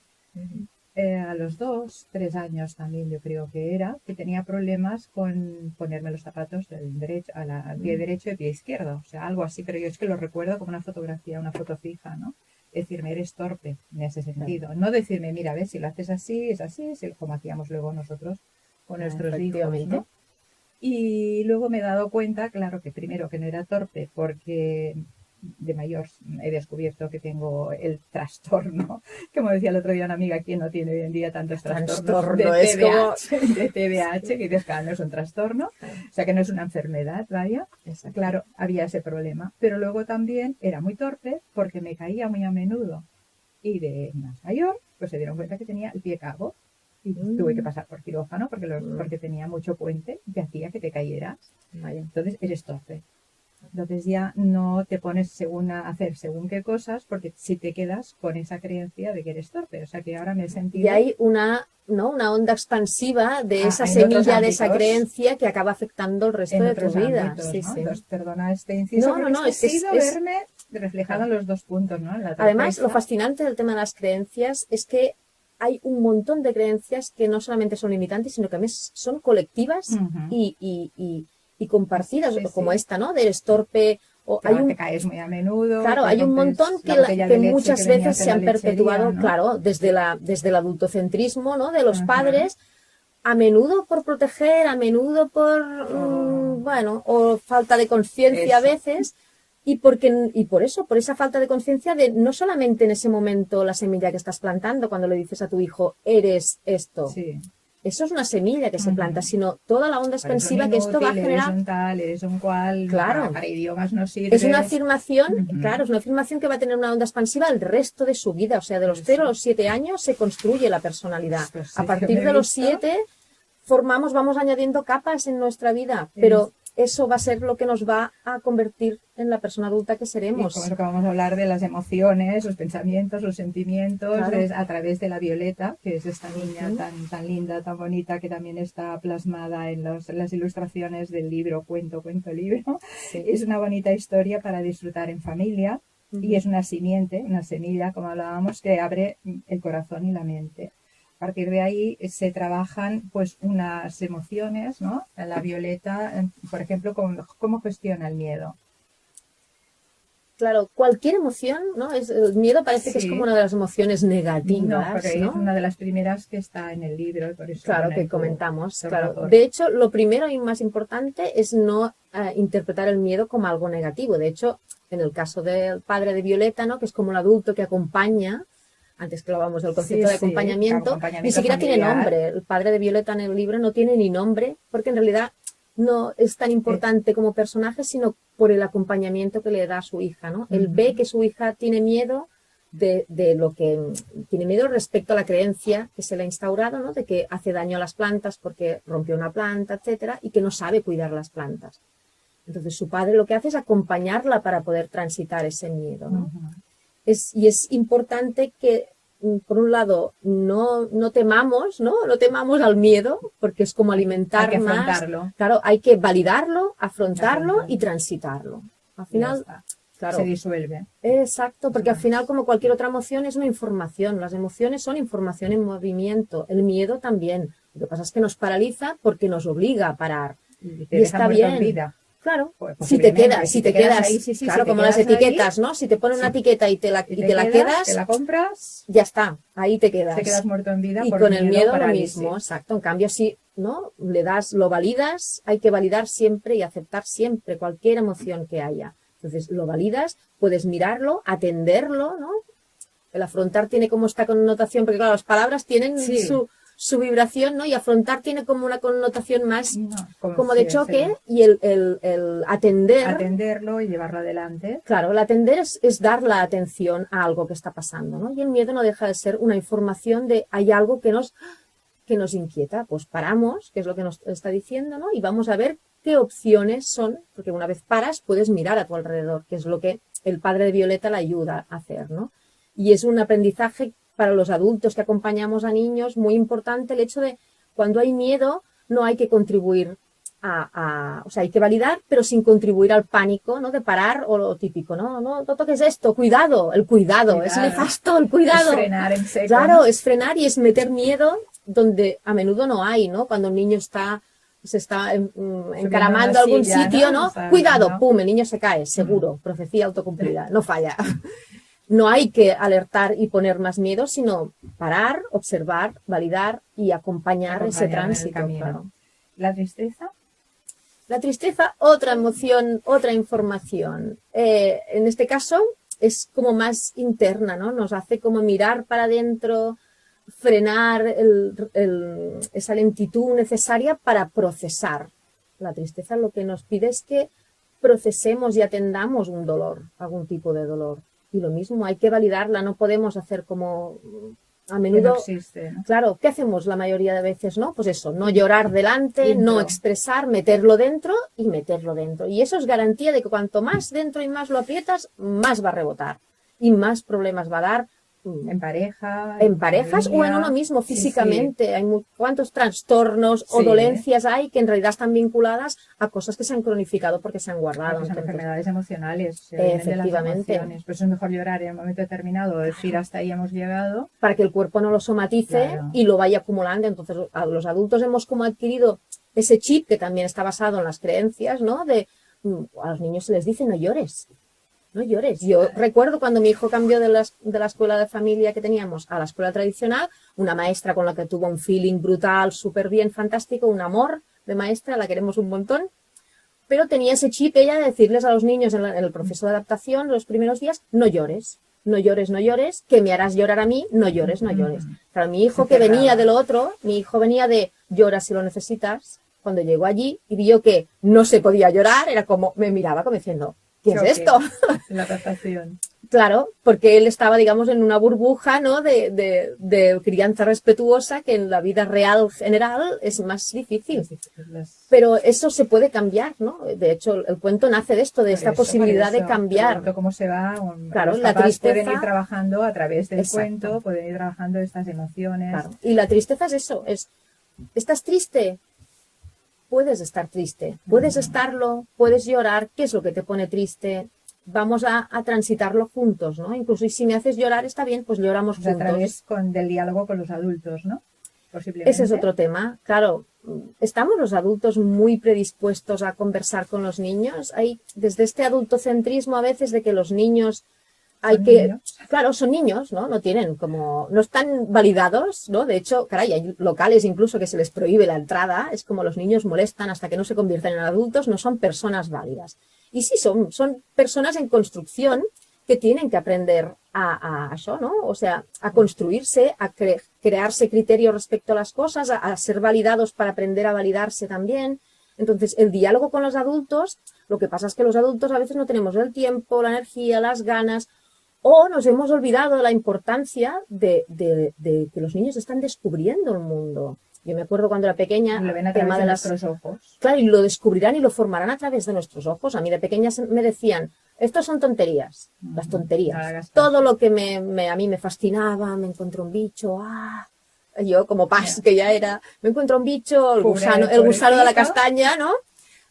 S1: A los 2, 3 años también yo creo que era, que tenía problemas con ponerme los zapatos del derecho, al pie derecho y pie izquierdo, o sea, algo así, pero yo es que lo recuerdo como una fotografía, una foto fija, ¿no? Decirme, eres torpe en ese sentido, no decirme, mira, ves, si lo haces así, es como hacíamos luego nosotros con nuestros hijos, ¿no? Y luego me he dado cuenta, claro, que primero que no era torpe porque de mayor he descubierto que tengo el trastorno, como decía el otro día una amiga, ¿quién no tiene hoy en día tantos trastornos de TDAH, que dices, claro, no es un trastorno, o sea que no es una enfermedad, vaya.
S2: Exacto.
S1: Claro, había ese problema, pero luego también era muy torpe porque me caía muy a menudo y de más mayor, pues se dieron cuenta que tenía el pie cabo y tuve que pasar por quirófano porque tenía mucho puente que hacía que te cayeras. Vaya. Entonces eres torpe. Entonces ya no te pones a hacer según qué cosas, porque si te quedas con esa creencia de que eres torpe. O sea que ahora me he sentido...
S2: Y hay una onda expansiva de esa semilla, de esa creencia que acaba afectando el resto de tu vida.
S1: Ámbitos,
S2: sí,
S1: ¿no?
S2: sí.
S1: Entonces, perdona este inciso, es que verme reflejado en los dos puntos, ¿no?
S2: Además, lo fascinante del tema de las creencias es que hay un montón de creencias que no solamente son limitantes, sino que además son colectivas y compartidas, como esta, ¿no? De eres torpe. O
S1: te caes muy a menudo.
S2: Claro, hay un montón que muchas veces se han perpetuado, ¿no? Claro, desde el adultocentrismo, ¿no? De los padres, a menudo por proteger, a menudo por, o falta de conciencia a veces. Y por esa falta de conciencia de no solamente en ese momento la semilla que estás plantando cuando le dices a tu hijo, eres esto.
S1: Sí.
S2: eso es una semilla que se planta,
S1: Ujú.
S2: sino toda la onda
S1: Eres un
S2: expansiva que esto va a
S1: inútil,
S2: generar.
S1: eres un tal, eres un cual,
S2: Claro.
S1: para idiomas no sirve.
S2: Es una afirmación,
S1: Ujú.
S2: claro, es una afirmación que va a tener una onda expansiva el resto de su vida. O sea, de los
S1: Eso.
S2: 0 a los 7 años se construye la personalidad.
S1: Pues sí,
S2: A
S1: yo
S2: partir
S1: me he
S2: de los
S1: visto.
S2: 7 vamos añadiendo capas en nuestra vida, pero eso va a ser lo que nos va a convertir en la persona adulta que
S1: Y
S2: seremos.
S1: como es lo que vamos a hablar de las emociones, los pensamientos, los sentimientos,
S2: Claro.
S1: es a través de la Violeta, que es esta niña
S2: Ujú.
S1: tan linda, tan bonita, que también está plasmada en las ilustraciones del libro Cuento, libro.
S2: Sí.
S1: Es una bonita historia para disfrutar en familia y
S2: Ujú.
S1: es una simiente, una semilla, como hablábamos, que abre el corazón y la mente. A partir de ahí se trabajan pues unas emociones, ¿no? La Violeta, por ejemplo, cómo gestiona el miedo.
S2: Claro, cualquier emoción, ¿no? El miedo parece que es
S1: Sí.
S2: como una de las emociones
S1: No,
S2: negativas,
S1: porque
S2: ¿no?
S1: es una de las primeras que está en el libro y por eso
S2: Claro,
S1: pone
S2: que
S1: tu-
S2: comentamos.
S1: tu
S2: Claro.
S1: autor.
S2: De hecho, lo primero y más importante es no interpretar el miedo como algo negativo. De hecho, en el caso del padre de Violeta, ¿no? Que es como el adulto que acompaña, antes que hablábamos del concepto
S1: Sí,
S2: de
S1: sí,
S2: acompañamiento,
S1: acompañamiento
S2: ni siquiera tiene
S1: familiar.
S2: nombre. El padre de Violeta en el libro no tiene ni nombre, porque en realidad no es tan importante como personaje, sino por el acompañamiento que le da a su hija, ¿no? Él
S1: Ujú.
S2: ve que su hija tiene miedo de lo que tiene miedo respecto a la creencia que se le ha instaurado, ¿no? De que hace daño a las plantas porque rompió una planta, etcétera, y que no sabe cuidar las plantas. Entonces su padre lo que hace es acompañarla para poder transitar ese miedo, ¿no?
S1: Ujú.
S2: Y es importante que, por un lado, no temamos, ¿no? No temamos al miedo, porque es como alimentar
S1: Hay que
S2: más.
S1: afrontarlo.
S2: Claro, hay que validarlo, afrontarlo
S1: Afrontarlo.
S2: y transitarlo. Al
S1: Ya
S2: final,
S1: está.
S2: claro.
S1: Se disuelve.
S2: Exacto, porque al
S1: Eso
S2: final,
S1: es.
S2: como cualquier otra emoción, es una información. Las emociones son información en movimiento. El miedo también. Lo que pasa es que nos paraliza porque nos obliga a parar.
S1: Y te
S2: Y
S1: deja
S2: está
S1: muerto en
S2: bien.
S1: vida.
S2: Claro,
S1: Pues
S2: si te
S1: posiblemente,
S2: quedas,
S1: si te quedas ahí, sí, sí,
S2: claro,
S1: si te
S2: como las
S1: quedas ahí,
S2: etiquetas, ¿no? Si te ponen una
S1: sí.
S2: etiqueta y te la quedas,
S1: te la compras,
S2: ya está, ahí te quedas.
S1: te quedas muerto en vida
S2: Y
S1: por
S2: con el miedo lo
S1: parálisis.
S2: mismo, exacto. En cambio, si no le das, lo validas, hay que validar siempre y aceptar siempre cualquier emoción que haya. Entonces, lo validas, puedes mirarlo, atenderlo, ¿no? El afrontar tiene como esta connotación, porque claro, las palabras tienen
S1: Sí.
S2: su vibración, ¿no? Y afrontar tiene como una connotación más
S1: No,
S2: como
S1: sí,
S2: de choque, y el atender.
S1: atenderlo y llevarlo adelante.
S2: Claro, el atender es dar la atención a algo que está pasando, ¿no? Y el miedo no deja de ser una información de hay algo que nos inquieta. Pues paramos, que es lo que nos está diciendo, ¿no? Y vamos a ver qué opciones son, porque una vez paras puedes mirar a tu alrededor, que es lo que el padre de Violeta le ayuda a hacer, ¿no? Y es un aprendizaje para los adultos que acompañamos a niños muy importante el hecho de cuando hay miedo no hay que contribuir o sea, hay que validar, pero sin contribuir al pánico, ¿no? De parar o lo típico, no toques esto, cuidado, el cuidado, es nefasto el cuidado.
S1: Es frenar en seco.
S2: Claro,
S1: ¿no?
S2: es frenar y es meter miedo donde a menudo no hay, ¿no? Cuando un niño se está encaramando a algún
S1: silla,
S2: sitio,
S1: ¿no?
S2: ¿no?
S1: O sea,
S2: Cuidado,
S1: no.
S2: pum, el niño se cae, seguro, profecía autocumplida, no falla. No hay que alertar y poner más miedo, sino parar, observar, validar y acompañar ese
S1: Acompañar en el
S2: tránsito.
S1: camino.
S2: Claro.
S1: La tristeza.
S2: La tristeza, otra emoción, otra información. En este caso es como más interna, ¿no? Nos hace como mirar para adentro, frenar esa lentitud necesaria para procesar. La tristeza lo que nos pide es que procesemos y atendamos un dolor, algún tipo de dolor. Y lo mismo, hay que validarla, no podemos hacer como a
S1: Que
S2: menudo.
S1: no existe, ¿no?
S2: Claro, ¿qué hacemos la mayoría de veces, no? Pues eso, no llorar delante,
S1: Dentro.
S2: no expresar, meterlo dentro y meterlo dentro. Y eso es garantía de que cuanto más dentro y más lo aprietas, más va a rebotar y más problemas va a dar.
S1: En pareja.
S2: En parejas o en
S1: familia.
S2: uno mismo
S1: Sí,
S2: físicamente. Hay cuántos trastornos o
S1: Sí.
S2: dolencias hay que en realidad están vinculadas a cosas que se han cronificado porque se han guardado.
S1: Porque son
S2: Entonces,
S1: enfermedades emocionales. Se vienen de las
S2: efectivamente.
S1: emociones. Por eso es mejor llorar en un momento determinado, decir hasta ahí hemos llegado.
S2: para que el cuerpo no lo somatice
S1: Claro.
S2: y lo vaya acumulando. Entonces, los adultos hemos como adquirido ese chip que también está basado en las creencias, ¿no? De a los niños se les dice no llores. No llores. Yo recuerdo cuando mi hijo cambió de la escuela de familia que teníamos a la escuela tradicional, una maestra con la que tuvo un feeling brutal, súper bien, fantástico, un amor de maestra, la queremos un montón, pero tenía ese chip ella de decirles a los niños en el proceso de adaptación, los primeros días, no llores. no llores, no llores, que me harás llorar a mí, no llores, no llores. Claro, mi hijo
S1: Se
S2: que
S1: cerraba.
S2: venía de lo otro, mi hijo venía de llora si lo necesitas, cuando llegó allí y vio que no se podía llorar, era como, me miraba como diciendo, ¿qué
S1: Choque.
S2: es esto?
S1: La adaptación.
S2: Claro, porque él estaba, digamos, en una burbuja, ¿no? de crianza respetuosa que en la vida real general es más difícil. Pero eso se puede cambiar, ¿no? De hecho, el cuento nace de esto, de esta posibilidad de cambiar.
S1: Cómo se va.
S2: Claro,
S1: los
S2: la
S1: papás pueden
S2: tristeza.
S1: ir trabajando a través del
S2: Exacto.
S1: cuento, pueden ir trabajando estas emociones.
S2: Claro. Y la tristeza es eso, ¿estás triste? Puedes estar triste, puedes estarlo, puedes llorar, ¿qué es lo que te pone triste? Vamos a transitarlo juntos, ¿no? Incluso y si me haces llorar, está bien, pues lloramos
S1: Pues a
S2: juntos.
S1: través del diálogo con los adultos, ¿no? Posiblemente.
S2: Ese es otro tema. Claro, ¿estamos los adultos muy predispuestos a conversar con los niños? Hay desde este adultocentrismo a veces de que los niños hay
S1: Son
S2: que...
S1: niños.
S2: Claro, son niños, ¿no? No tienen como... No están validados, ¿no? De hecho, caray, hay locales incluso que se les prohíbe la entrada. Es como los niños molestan hasta que no se convierten en adultos, no son personas válidas. Y sí, son personas en construcción que tienen que aprender a eso, ¿no? O sea, a construirse, a crearse criterios respecto a las cosas, a ser validados para aprender a validarse también. Entonces, el diálogo con los adultos, lo que pasa es que los adultos a veces no tenemos el tiempo, la energía, las ganas, o nos hemos olvidado de la importancia de que los niños están descubriendo el mundo. Yo me acuerdo cuando era pequeña,
S1: Lo ven a
S2: el tema
S1: través
S2: de
S1: de nuestros ojos.
S2: Claro, y lo descubrirán y lo formarán a través de nuestros ojos. A mí de pequeña me decían, estos son tonterías, las
S1: No
S2: tonterías.
S1: le hagas caso.
S2: Todo lo que a mí me fascinaba, me encontré un bicho, yo como Paz que ya era, me encuentro un bicho, el gusano de la
S1: pobrecito.
S2: castaña, ¿no?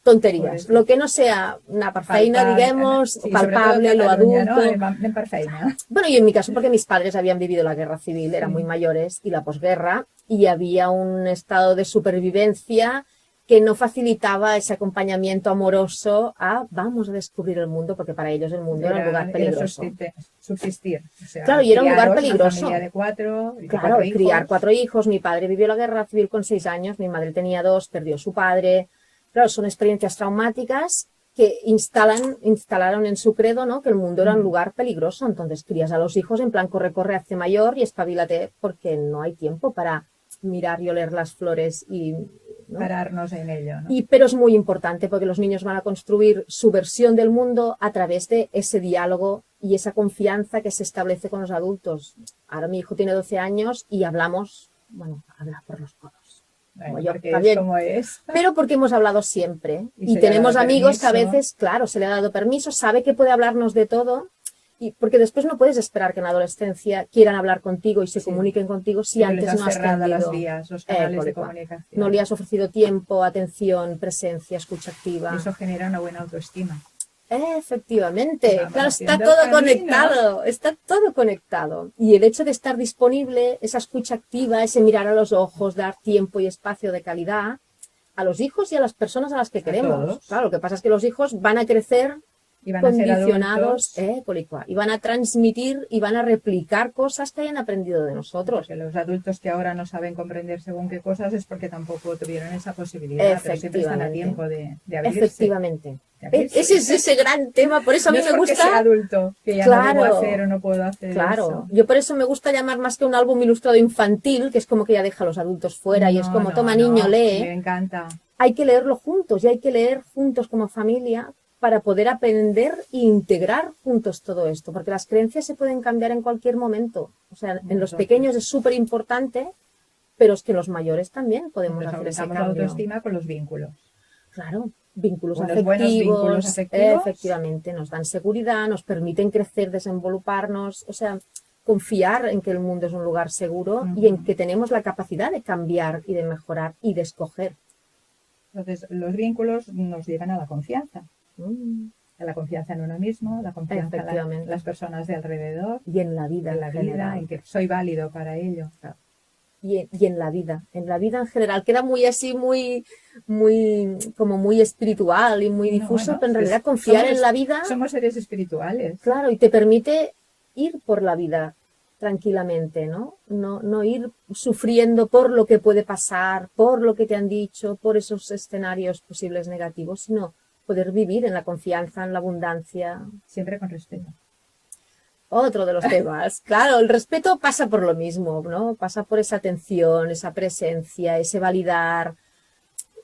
S2: Tonterías.
S1: Pobrecito.
S2: Lo que no sea una parfaina,
S1: Palpable,
S2: digamos,
S1: sí,
S2: palpable,
S1: sobre todo
S2: lo
S1: en Cataluña,
S2: adulto.
S1: ¿no? En parfaina.
S2: Bueno, y en mi caso, porque mis padres habían vivido la guerra civil, eran
S1: Sí.
S2: muy mayores, y la posguerra, y había un estado de supervivencia que no facilitaba ese acompañamiento amoroso a vamos a descubrir el mundo, porque para ellos el mundo era un lugar peligroso.
S1: Subsistir. O sea,
S2: Claro, y era un lugar
S1: criaros,
S2: peligroso.
S1: Una familia de cuatro
S2: Claro, criar
S1: hijos.
S2: 4 hijos. Mi padre vivió la guerra civil con 6 años, mi madre tenía 2, perdió su padre. Claro, son experiencias traumáticas que instalaron en su credo, ¿no? Que el mundo era un lugar peligroso. Entonces crías a los hijos en plan corre, corre, hazte mayor y espabilate porque no hay tiempo para mirar y oler las flores y... ¿no?
S1: Pararnos en ello, ¿no?
S2: Pero es muy importante porque los niños van a construir su versión del mundo a través de ese diálogo y esa confianza que se establece con los adultos. Ahora mi hijo tiene 12 años y hablamos, habla por los codos.
S1: Bueno,
S2: Como yo,
S1: porque
S2: también.
S1: es como es.
S2: Pero porque hemos hablado siempre
S1: Y
S2: y
S1: se le ha
S2: tenemos
S1: dado
S2: amigos que a
S1: permiso.
S2: veces, claro, se le ha dado permiso, sabe que puede hablarnos de todo. Y porque después no puedes esperar que en la adolescencia quieran hablar contigo y se
S1: Sí.
S2: comuniquen contigo si
S1: Porque les
S2: antes
S1: has
S2: no has
S1: cerrado las
S2: tenido,
S1: vías, los canales de
S2: por igual.
S1: comunicación.
S2: No le has ofrecido tiempo, atención, presencia, escucha activa.
S1: Eso genera una buena autoestima.
S2: Efectivamente,
S1: Vamos
S2: claro, está
S1: haciendo
S2: todo
S1: el camino.
S2: conectado, está todo conectado. Y el hecho de estar disponible, esa escucha activa, ese mirar a los ojos, dar tiempo y espacio de calidad a los hijos y a las personas a las que queremos.
S1: todos.
S2: Claro, lo que pasa es que los hijos van a crecer
S1: Y van a ser
S2: condicionados,
S1: adultos,
S2: policua, y van a transmitir y van a replicar cosas que hayan aprendido de nosotros.
S1: porque los adultos que ahora no saben comprender según qué cosas es porque tampoco tuvieron esa posibilidad, pero siempre están a
S2: Efectivamente.
S1: tiempo de abrirse.
S2: Efectivamente.
S1: De abrirse.
S2: Ese es ese gran tema, por eso a mí
S1: No es
S2: me
S1: porque sea
S2: gusta...
S1: adulto, que ya
S2: Claro.
S1: no debo hacer o no puedo hacer
S2: Claro,
S1: eso.
S2: yo por eso me gusta llamar más que un álbum ilustrado infantil, que es como que ya deja a los adultos fuera y es como,
S1: No,
S2: toma
S1: no,
S2: niño,
S1: Me
S2: lee.
S1: encanta.
S2: Hay que leerlo juntos y hay que leer juntos como familia para poder aprender e integrar juntos todo esto, porque las creencias se pueden cambiar en cualquier momento. O sea, en los pequeños es súper importante, pero es que en los mayores también podemos
S1: Entonces,
S2: hacer ese
S1: aumentamos la
S2: cambio.
S1: autoestima con los vínculos.
S2: Claro, vínculos
S1: Unos buenos vínculos afectivos.
S2: efectivamente, nos dan seguridad, nos permiten crecer, desenvoluparnos, o sea, confiar en que el mundo es un lugar seguro y en que tenemos la capacidad de cambiar y de mejorar y de escoger.
S1: Entonces, los vínculos nos llevan a la confianza.
S2: Mm.
S1: A la confianza en uno mismo, la confianza en
S2: Efectivamente.
S1: las personas de alrededor,
S2: Y en la vida
S1: en la vida,
S2: general.
S1: en que soy válido para ello.
S2: Y en la vida en general. Queda muy así, como muy espiritual y muy
S1: No,
S2: difuso,
S1: bueno,
S2: pero en realidad
S1: es-
S2: confiar
S1: somos-
S2: en la vida,
S1: Somos seres espirituales.
S2: claro, y te permite ir por la vida tranquilamente, ¿no? No ir sufriendo por lo que puede pasar, por lo que te han dicho, por esos escenarios posibles negativos, sino poder vivir en la confianza, en la abundancia.
S1: Siempre con respeto.
S2: Otro de los temas. Claro, el respeto pasa por lo mismo, ¿no? Pasa por esa atención, esa presencia, ese validar.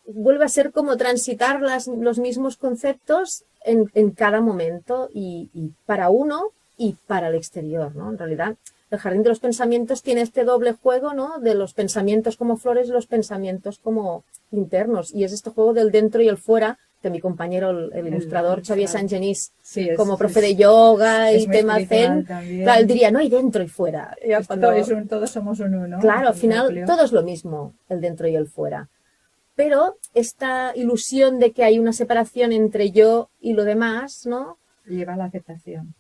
S2: Vuelve a ser como transitar los mismos conceptos en cada momento y para uno y para el exterior, ¿no? En realidad, el jardín de los pensamientos tiene este doble juego, ¿no? De los pensamientos como flores y los pensamientos como internos. Y es este juego del dentro y el fuera, que mi compañero, el ilustrador Xavier Sangenís,
S1: Sí,
S2: como profe de yoga y
S1: muy
S2: tema
S1: espiritual
S2: zen,
S1: también.
S2: claro, él diría, no hay dentro y fuera. Ya cuando-
S1: Todos somos un uno.
S2: Claro, al
S1: Un
S2: final
S1: núcleo.
S2: todo es lo mismo, el dentro y el fuera. Pero esta ilusión de que hay una separación entre yo y lo demás, ¿no?
S1: Lleva a la aceptación.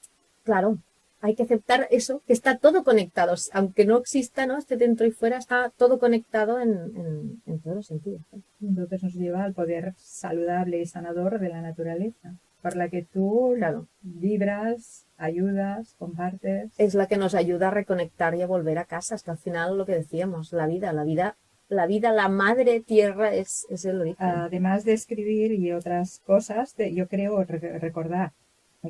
S2: Claro, hay que aceptar eso, que está todo conectado. Aunque no exista, ¿no? Este dentro y fuera, está todo conectado en todos los sentidos, ¿no?
S1: Entonces nos lleva al poder saludable y sanador de la naturaleza, por la que tú
S2: Claro.
S1: vibras, ayudas, compartes.
S2: Es la que nos ayuda a reconectar y a volver a casa. Es que al final lo que decíamos, la vida, la madre tierra es el origen.
S1: Además de escribir y otras cosas, yo creo recordar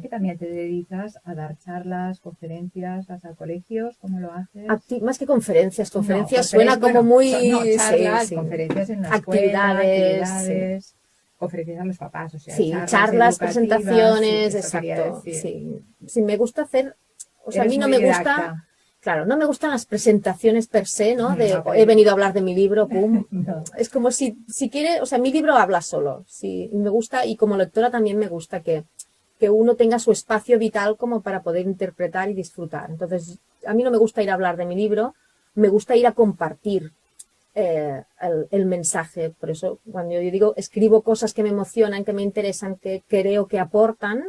S1: que también te dedicas a dar charlas, conferencias, vas a colegios, ¿cómo lo haces?
S2: Más que conferencias
S1: No,
S2: suena como muy...
S1: charlas,
S2: sí.
S1: conferencias en la
S2: Actividades,
S1: escuela, actividades, conferencias a los papás, o sea,
S2: Sí,
S1: educativas,
S2: charlas, presentaciones,
S1: sí, eso quería
S2: exacto.
S1: decir.
S2: Sí. Sí, me gusta hacer... O sea, a
S1: Eres
S2: mí no
S1: muy
S2: me gusta...
S1: didacta.
S2: Claro, no me gustan las presentaciones per se, ¿no? De
S1: No, pero-
S2: he venido a hablar de mi libro, pum.
S1: No.
S2: Es como si quiere, o sea, mi libro habla solo. Sí, y me gusta, y como lectora también me gusta que uno tenga su espacio vital como para poder interpretar y disfrutar. Entonces, a mí no me gusta ir a hablar de mi libro, me gusta ir a compartir el mensaje. Por eso, cuando yo digo, escribo cosas que me emocionan, que me interesan, que creo que aportan,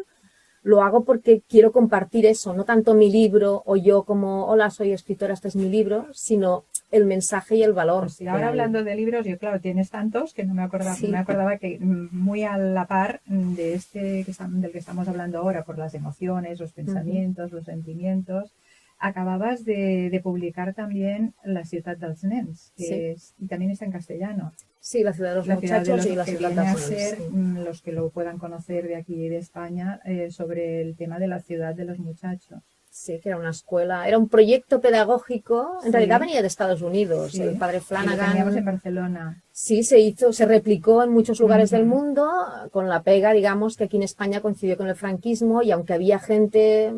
S2: lo hago porque quiero compartir eso, no tanto mi libro o yo como, hola, soy escritora, este es mi libro, sino el mensaje y el valor.
S1: Pues sí, ahora hablando de libros, yo claro, tienes tantos que no me acordaba,
S2: Sí.
S1: me acordaba que muy a la par de del que estamos hablando ahora, por las emociones, los pensamientos, los sentimientos, acababas de publicar también La ciudad dels nens, que
S2: Sí.
S1: y también está en castellano.
S2: Sí, la ciudad de los
S1: La ciudad de
S2: muchachos
S1: los
S2: y la
S1: que
S2: ciudad
S1: viene a
S2: dels
S1: ser,
S2: nens, sí.
S1: los que lo puedan conocer de aquí de España, sobre el tema de la ciudad de los muchachos.
S2: Sí, que era una escuela, era un proyecto pedagógico, en
S1: Sí.
S2: realidad venía de Estados Unidos,
S1: Sí,
S2: el padre
S1: y lo teníamos en
S2: Flanagan,
S1: Barcelona.
S2: sí, se replicó en muchos lugares del
S1: Ujú.
S2: mundo, con la pega, digamos, que aquí en España coincidió con el franquismo, y aunque había gente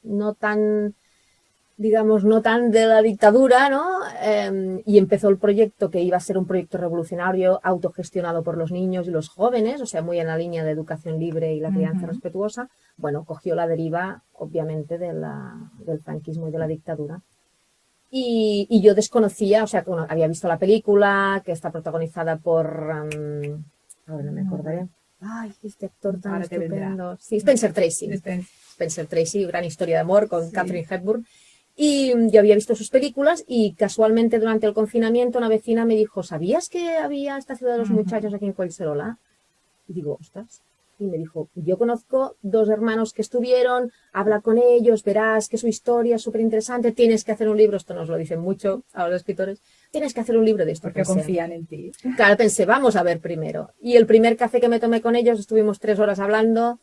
S2: no tan, digamos, no tan de la dictadura, ¿no? Y empezó el proyecto que iba a ser un proyecto revolucionario, autogestionado por los niños y los jóvenes, o sea, muy en la línea de educación libre y la crianza
S1: Ujú.
S2: respetuosa. Bueno, cogió la deriva, obviamente, del franquismo y de la dictadura. Y yo desconocía, o sea, que, bueno, había visto la película, que está protagonizada por... ahora no me acordaré. Ay, este actor tan
S1: Ahora te vendrá.
S2: estupendo. Sí, Spencer Tracy. Spencer Tracy, gran historia de amor con
S1: Sí.
S2: Katharine Hepburn. Y yo había visto sus películas y casualmente durante el confinamiento una vecina me dijo, ¿sabías que había esta ciudad de los
S1: Ujú.
S2: muchachos aquí en Collserola? Y digo, ostras. Y me dijo, yo conozco dos hermanos que estuvieron, habla con ellos, verás que su historia es súper interesante, tienes que hacer un libro, esto nos lo dicen mucho a los escritores, tienes que hacer un libro de esto.
S1: Porque
S2: Pensé.
S1: confían en ti.
S2: Claro, pensé, vamos a ver primero. Y el primer café que me tomé con ellos, estuvimos 3 horas hablando.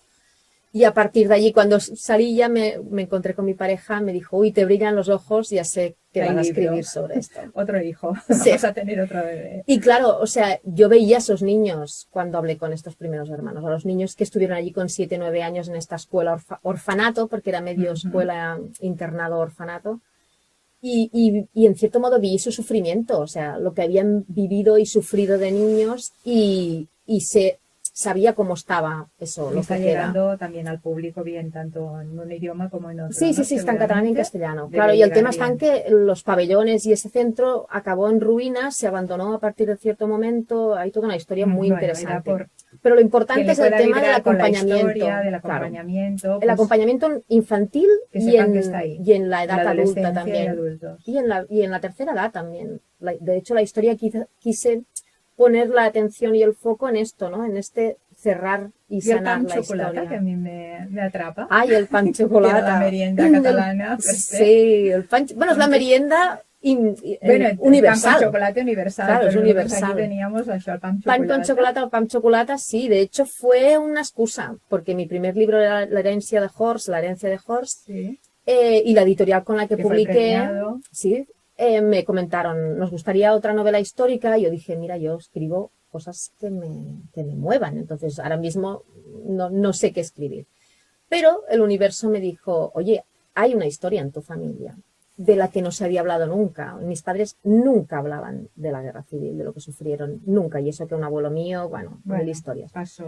S2: Y a partir de allí, cuando salí ya me encontré con mi pareja, me dijo, uy, te brillan los ojos, ya sé que
S1: Hay
S2: vas a
S1: libro.
S2: escribir sobre esto.
S1: Otro hijo.
S2: Sí.
S1: Vas a tener otro bebé.
S2: Y claro, o sea, yo veía a esos niños cuando hablé con estos primeros hermanos, a los niños que estuvieron allí con 7, 9 años en esta escuela orfanato, porque era medio
S1: Ujú.
S2: escuela, internado, orfanato. Y en cierto modo vi su sufrimiento, o sea, lo que habían vivido y sufrido de niños y sabía cómo estaba eso,
S1: Y
S2: lo
S1: está
S2: que era.
S1: llegando también al público bien, tanto en un idioma como en otro.
S2: Sí,
S1: ¿no?
S2: sí, está en catalán y en
S1: Seguramente
S2: castellano.
S1: debe
S2: Claro, y el
S1: llegar
S2: tema está en
S1: bien.
S2: que los pabellones y ese centro acabó en ruinas, se abandonó a partir de cierto momento, hay toda una historia muy
S1: Bueno,
S2: interesante.
S1: era por
S2: Pero lo
S1: que
S2: importante
S1: le
S2: es el
S1: pueda
S2: tema del
S1: vibrar con la
S2: acompañamiento.
S1: historia, del
S2: Claro.
S1: acompañamiento.
S2: El
S1: pues,
S2: acompañamiento infantil
S1: que
S2: y
S1: sepan que está ahí.
S2: y en la edad
S1: la
S2: adulta
S1: adolescencia y
S2: también.
S1: adultos.
S2: Y en la tercera edad también. De hecho, la historia quise poner la atención y el foco en esto, ¿no? En este cerrar y
S1: Y el
S2: sanar
S1: pan
S2: la
S1: chocolate,
S2: historia.
S1: que a mí me atrapa.
S2: Ay, el pan
S1: Que era
S2: chocolate.
S1: la merienda catalana.
S2: Sí, el pan, bueno, es la merienda
S1: Bueno, el
S2: universal.
S1: pan con chocolate universal.
S2: Claro, es
S1: pero nosotros
S2: universal.
S1: Aquí teníamos això, el pan
S2: Pan
S1: chocolate.
S2: con chocolate o pan chocolate, sí. De hecho, fue una excusa, porque mi primer libro era La herencia de Horst, La herencia de Horst,
S1: Sí.
S2: Y la editorial con la que
S1: Que fue
S2: publiqué,
S1: premiado.
S2: sí, me comentaron, ¿nos gustaría otra novela histórica? Y yo dije, mira, yo escribo cosas que me muevan, entonces ahora mismo no sé qué escribir. Pero el universo me dijo, oye, hay una historia en tu familia de la que no se había hablado nunca. Mis padres nunca hablaban de la guerra civil, de lo que sufrieron, nunca. Y eso que un abuelo mío, bueno, mil historias.
S1: Pasó.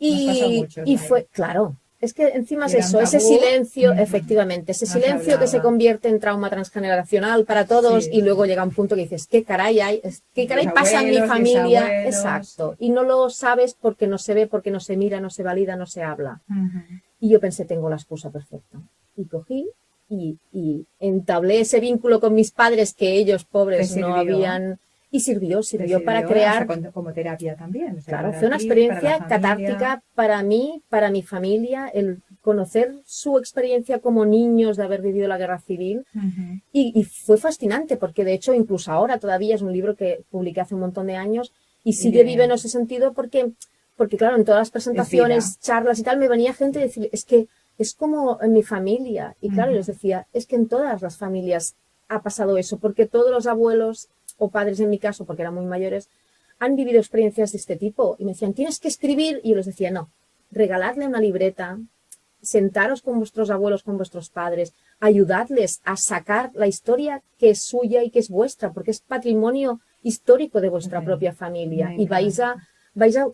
S1: Nos pasó a muchos,
S2: Y
S1: vaya.
S2: fue, claro, es que encima es
S1: Y era un
S2: eso, ese
S1: tabú.
S2: silencio,
S1: Ujú.
S2: efectivamente, ese
S1: No se
S2: silencio que se
S1: hablaba.
S2: convierte en trauma transgeneracional para todos
S1: Sí,
S2: y luego
S1: sí.
S2: llega un punto que dices, ¿qué caray hay? ¿Qué caray
S1: Los
S2: pasa en mi
S1: abuelos,
S2: familia?
S1: bisabuelos.
S2: Exacto. Y no lo sabes porque no se ve, porque no se mira, no se valida, no se habla.
S1: Ujú.
S2: Y yo pensé, tengo la excusa perfecta. Y cogí y entablé ese vínculo con mis padres que ellos, pobres,
S1: Te
S2: no
S1: sirvió.
S2: habían... Y sirvió
S1: Te
S2: para
S1: sirvió
S2: crear...
S1: hasta como terapia también. O sea,
S2: Claro,
S1: para
S2: fue una
S1: ti, para la
S2: experiencia
S1: familia.
S2: catártica para mí, para mi familia, el conocer su experiencia como niños de haber vivido la guerra civil.
S1: Ujú.
S2: Y fue fascinante porque de hecho incluso ahora todavía es un libro que publiqué hace un montón de años y sigue vivo en ese sentido porque claro, en todas las presentaciones, charlas y tal, me venía gente a decir, es que es como en mi familia. Y claro, yo les decía, es que en todas las familias ha pasado eso, porque todos los abuelos o padres en mi caso, porque eran muy mayores, han vivido experiencias de este tipo. Y me decían, tienes que escribir. Y yo les decía, no, regaladle una libreta, sentaros con vuestros abuelos, con vuestros padres, ayudadles a sacar la historia que es suya y que es vuestra, porque es patrimonio histórico de vuestra propia familia. Y vais a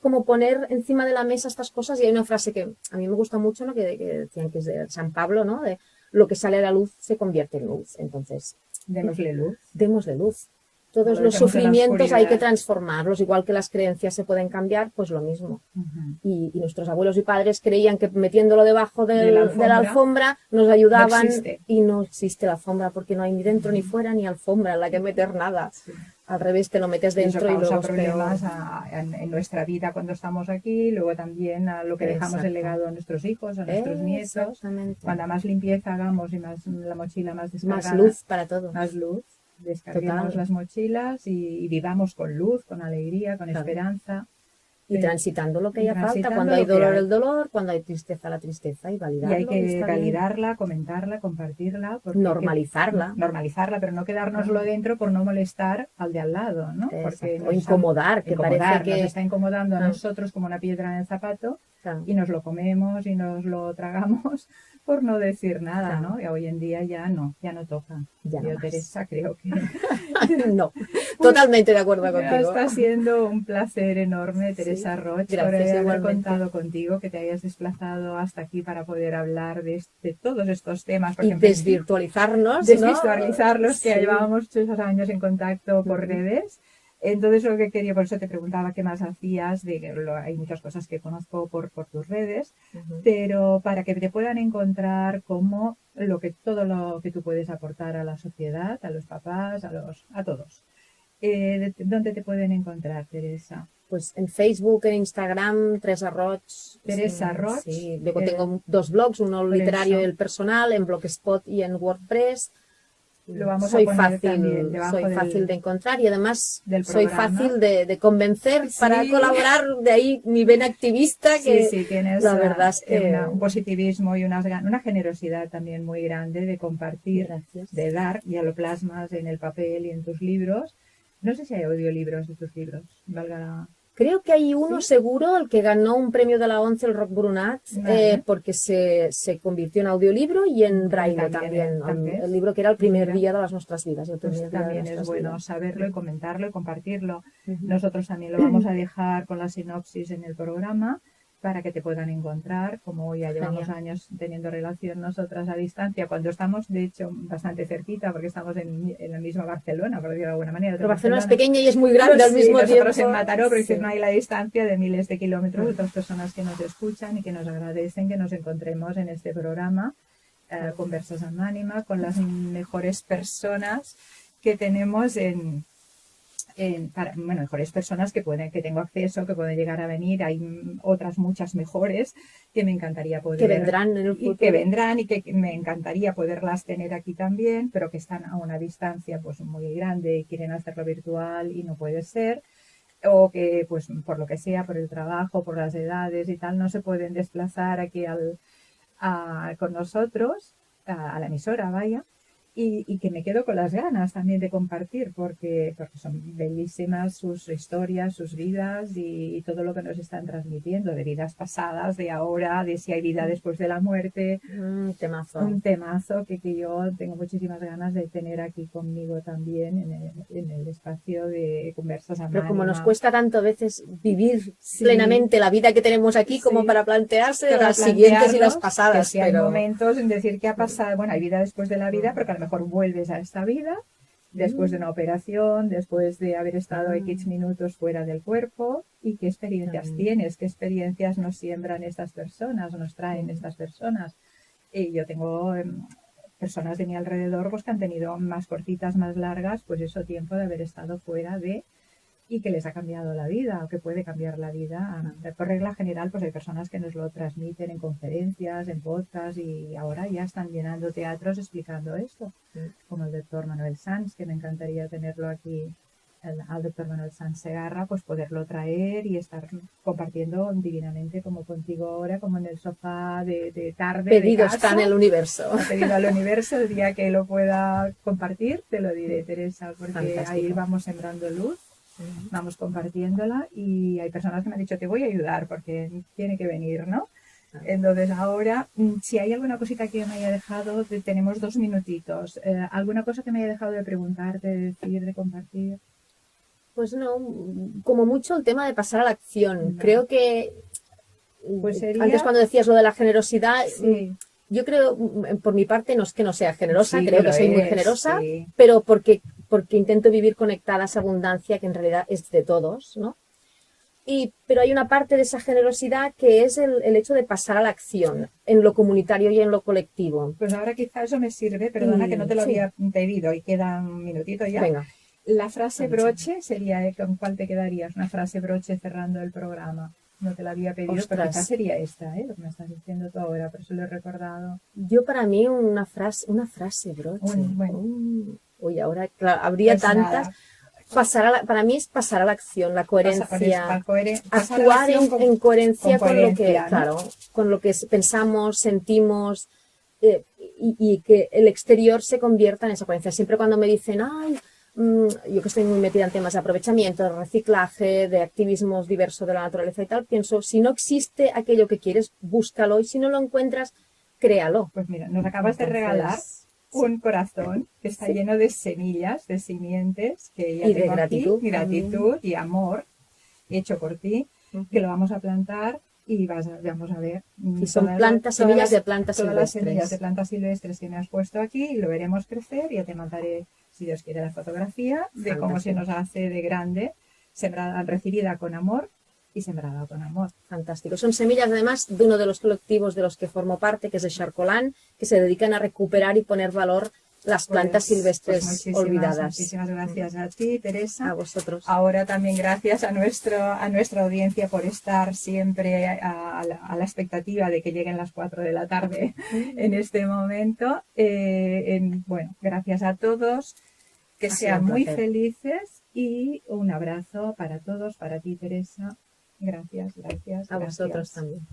S2: como poner encima de la mesa estas cosas. Y hay una frase que a mí me gusta mucho, ¿no? que decían que es de San Pablo, ¿no? De lo que sale a la luz se convierte en luz. Entonces,
S1: Démosle luz.
S2: démosle luz. Todos
S1: No lo
S2: los
S1: dejemos en la
S2: sufrimientos hay que
S1: oscuridad.
S2: transformarlos, igual que las creencias se pueden cambiar, pues lo mismo.
S1: Ujú.
S2: Y nuestros abuelos y padres creían que metiéndolo debajo
S1: De la
S2: de la alfombra nos ayudaban
S1: No existe.
S2: y no existe la alfombra porque no hay ni dentro ni fuera ni alfombra en la que meter nada.
S1: Sí.
S2: Al revés, te lo metes
S1: Y eso
S2: dentro y
S1: causa
S2: luego es
S1: problemas
S2: peor.
S1: en nuestra vida cuando estamos aquí, luego también a lo que dejamos el
S2: Exacto.
S1: legado a nuestros hijos, a nuestros nietos.
S2: Exactamente.
S1: Cuanta más limpieza hagamos y más la mochila más descargada,
S2: Más luz para todos.
S1: más luz, descarguemos
S2: Total.
S1: las mochilas y vivamos con luz, con alegría, con
S2: Claro.
S1: esperanza.
S2: Y transitando lo que haya falta,
S1: Transitando
S2: cuando hay
S1: lo que
S2: dolor,
S1: hay.
S2: el dolor, cuando hay tristeza, la tristeza, y
S1: Y
S2: validarlo.
S1: hay que
S2: está bien.
S1: validarla, comentarla, compartirla. Porque
S2: Normalizarla.
S1: Normalizarla, pero no quedárnoslo dentro por no molestar al de al lado, ¿no? Porque
S2: Exacto. O incomodar, que parece que...
S1: nos está incomodando a
S2: Ah.
S1: nosotros como una piedra en el zapato
S2: Claro.
S1: y nos lo comemos y nos lo tragamos por no decir nada,
S2: Claro.
S1: ¿no? Y hoy en día ya no toca.
S2: Ya no
S1: Yo,
S2: más.
S1: Teresa, creo que
S2: No, totalmente de acuerdo contigo.
S1: está siendo un placer enorme, Teresa
S2: Sí,
S1: Roig, por
S2: gracias,
S1: haber
S2: igualmente.
S1: contado contigo, que te hayas desplazado hasta aquí para poder hablar de todos estos temas. Porque
S2: Y
S1: en principio-
S2: desvirtualizarlos,
S1: desvirtualizarlos, que
S2: Sí.
S1: llevábamos muchos años en contacto por redes. Entonces lo que quería, por eso te preguntaba qué más hacías, hay muchas cosas que conozco por tus redes,
S2: Ujú.
S1: pero para que te puedan encontrar como todo lo que tú puedes aportar a la sociedad, a los papás, a todos. ¿Dónde te pueden encontrar, Teresa?
S2: Pues en Facebook, en Instagram, Teresa Roig.
S1: Teresa Roig.
S2: Sí, luego tengo dos blogs, uno
S1: por
S2: literario y
S1: eso.
S2: el personal, en Blogspot y en WordPress.
S1: Lo vamos
S2: soy
S1: a poner
S2: fácil,
S1: también debajo
S2: soy fácil de encontrar y además
S1: del
S2: soy
S1: programa.
S2: fácil de convencer
S1: Sí.
S2: para colaborar, de ahí mi vena activista que
S1: Sí, tienes
S2: la verdad es que
S1: un positivismo y una generosidad también muy grande de compartir,
S2: Gracias.
S1: de dar, ya lo plasmas en el papel y en tus libros. No sé si hay audiolibros de tus libros, valga la...
S2: Creo que hay uno seguro, el que ganó un premio de la ONCE, el Roc Brunat,
S1: Vale.
S2: porque se convirtió en audiolibro y en braille también. El libro que era el primer día de las nuestras vidas. El
S1: Pues
S2: primer día de
S1: también es
S2: nuestras
S1: bueno
S2: vidas.
S1: saberlo y comentarlo y compartirlo.
S2: Ujú.
S1: Nosotros también lo vamos a dejar con la sinopsis en el programa para que te puedan encontrar, como ya llevamos
S2: Genial.
S1: años teniendo relación nosotras a distancia, cuando estamos de hecho bastante cerquita, porque estamos en la misma Barcelona, por decirlo de alguna manera.
S2: Pero Barcelona es pequeña y es muy grande al mismo tiempo.
S1: Nosotros en Mataró, pero
S2: Sí.
S1: no hay la distancia de miles de kilómetros, otras personas que nos escuchan y que nos agradecen que nos encontremos en este programa, Conversas Anónimas, con las mejores personas que tenemos mejores personas que tengo acceso, que pueden llegar a venir. Hay otras muchas mejores que me encantaría poder...
S2: Que vendrán en el futuro.
S1: Y que vendrán y que me encantaría poderlas tener aquí también, pero que están a una distancia pues muy grande y quieren hacerlo virtual y no puede ser. O que, pues por lo que sea, por el trabajo, por las edades y tal, no se pueden desplazar aquí con nosotros. a la emisora, vaya, y que me quedo con las ganas también de compartir, porque son bellísimas sus historias, sus vidas y todo lo que nos están transmitiendo, de vidas pasadas, de ahora, de si hay vida después de la muerte.
S2: Temazo.
S1: Un temazo que yo tengo muchísimas ganas de tener aquí conmigo también en el espacio de Conversas a
S2: Pero como nos
S1: Ánima.
S2: cuesta tanto a veces vivir
S1: Sí.
S2: plenamente la vida que tenemos aquí, como
S1: Sí.
S2: para plantearse
S1: Para
S2: las siguientes y las
S1: plantearnos
S2: pasadas.
S1: que sí hay
S2: pero
S1: momentos en decir que ha pasado, bueno, hay vida después de la vida, pero que a lo mejor vuelves a esta vida, después de una operación, después de haber estado X minutos fuera del cuerpo, y qué experiencias tienes, qué experiencias nos siembran estas personas, nos traen estas personas. Y yo tengo personas de mi alrededor pues que han tenido más cortitas, más largas, pues eso, tiempo de haber estado fuera de, y que les ha cambiado la vida o que puede cambiar la vida. Por regla general, pues hay personas que nos lo transmiten en conferencias, en podcast, y ahora ya están llenando teatros explicando esto, como el doctor Manuel Sanz, que me encantaría tenerlo aquí, al doctor Manuel Sanz Segarra, pues poderlo traer y estar compartiendo divinamente como contigo ahora, como en el sofá de tarde
S2: pedido
S1: de casa.
S2: está en el universo.
S1: Ha pedido al universo, el día que lo pueda compartir, te lo diré, Teresa, porque
S2: Fantástico.
S1: ahí vamos sembrando luz, vamos compartiéndola, y hay personas que me han dicho, te voy a ayudar porque tiene que venir, ¿no? Entonces ahora, si hay alguna cosita que me haya dejado, tenemos 2 minutitos, alguna cosa que me haya dejado de preguntarte, de decir, de compartir.
S2: Pues no, como mucho el tema de pasar a la acción.
S1: Vale.
S2: Creo que
S1: Pues sería...
S2: antes cuando decías lo de la generosidad,
S1: Sí.
S2: yo creo, por mi parte, no es que no sea generosa,
S1: Sí,
S2: creo
S1: lo
S2: que soy muy
S1: es,
S2: generosa,
S1: sí.
S2: pero porque intento vivir conectada a esa abundancia que en realidad es de todos, ¿no? Pero hay una parte de esa generosidad que es el hecho de pasar a la acción en lo comunitario y en lo colectivo.
S1: Pues ahora quizá eso me sirve, perdona que no te lo
S2: Sí.
S1: había pedido y queda un minutito ya.
S2: Venga.
S1: La frase broche sería, ¿con cuál te quedarías? Una frase broche cerrando el programa. No te la había pedido, pero
S2: Ostras.
S1: quizás sería esta, lo que me estás diciendo tú ahora, por eso lo he recordado.
S2: Yo para mí una frase broche.
S1: Bueno.
S2: Uy, ahora claro, habría
S1: Pues
S2: tantas.
S1: nada.
S2: Para mí es pasar a la acción, la coherencia,
S1: Pasar a la
S2: actuar
S1: acción
S2: en coherencia con lo que,
S1: coherencia, ¿no?
S2: claro, con lo que pensamos, sentimos, y que el exterior se convierta en esa coherencia. Siempre cuando me dicen, ay, yo que estoy muy metida en temas de aprovechamiento, de reciclaje, de activismos diversos de la naturaleza y tal, pienso, si no existe aquello que quieres, búscalo, y si no lo encuentras, créalo.
S1: Pues mira, nos acabas de regalar
S2: Sí.
S1: un corazón que está lleno de semillas, de simientes, que ya
S2: Y de
S1: tengo
S2: gratitud
S1: aquí, gratitud y amor hecho por ti, que lo vamos a plantar y vamos a ver.
S2: Y son semillas de plantas
S1: todas las semillas
S2: silvestres.
S1: de plantas silvestres que me has puesto aquí, y lo veremos crecer. Ya te mandaré, si Dios quiere, la fotografía de cómo se
S2: Fantástico.
S1: nos hace de grande, sembrada, recibida con amor y sembrada con amor.
S2: Fantástico. Son semillas, además, de uno de los colectivos de los que formo parte, que es de Charcolán, que se dedican a recuperar y poner valor las plantas silvestres olvidadas.
S1: Muchísimas gracias a ti, Teresa.
S2: A vosotros.
S1: Ahora también gracias a nuestra audiencia por estar siempre a la expectativa de que lleguen las 4 de la tarde en este momento. Bueno, gracias a todos, que
S2: Ha sido
S1: sean
S2: un
S1: muy
S2: placer.
S1: felices, y un abrazo para todos, para ti, Teresa. Gracias.
S2: A vosotros también.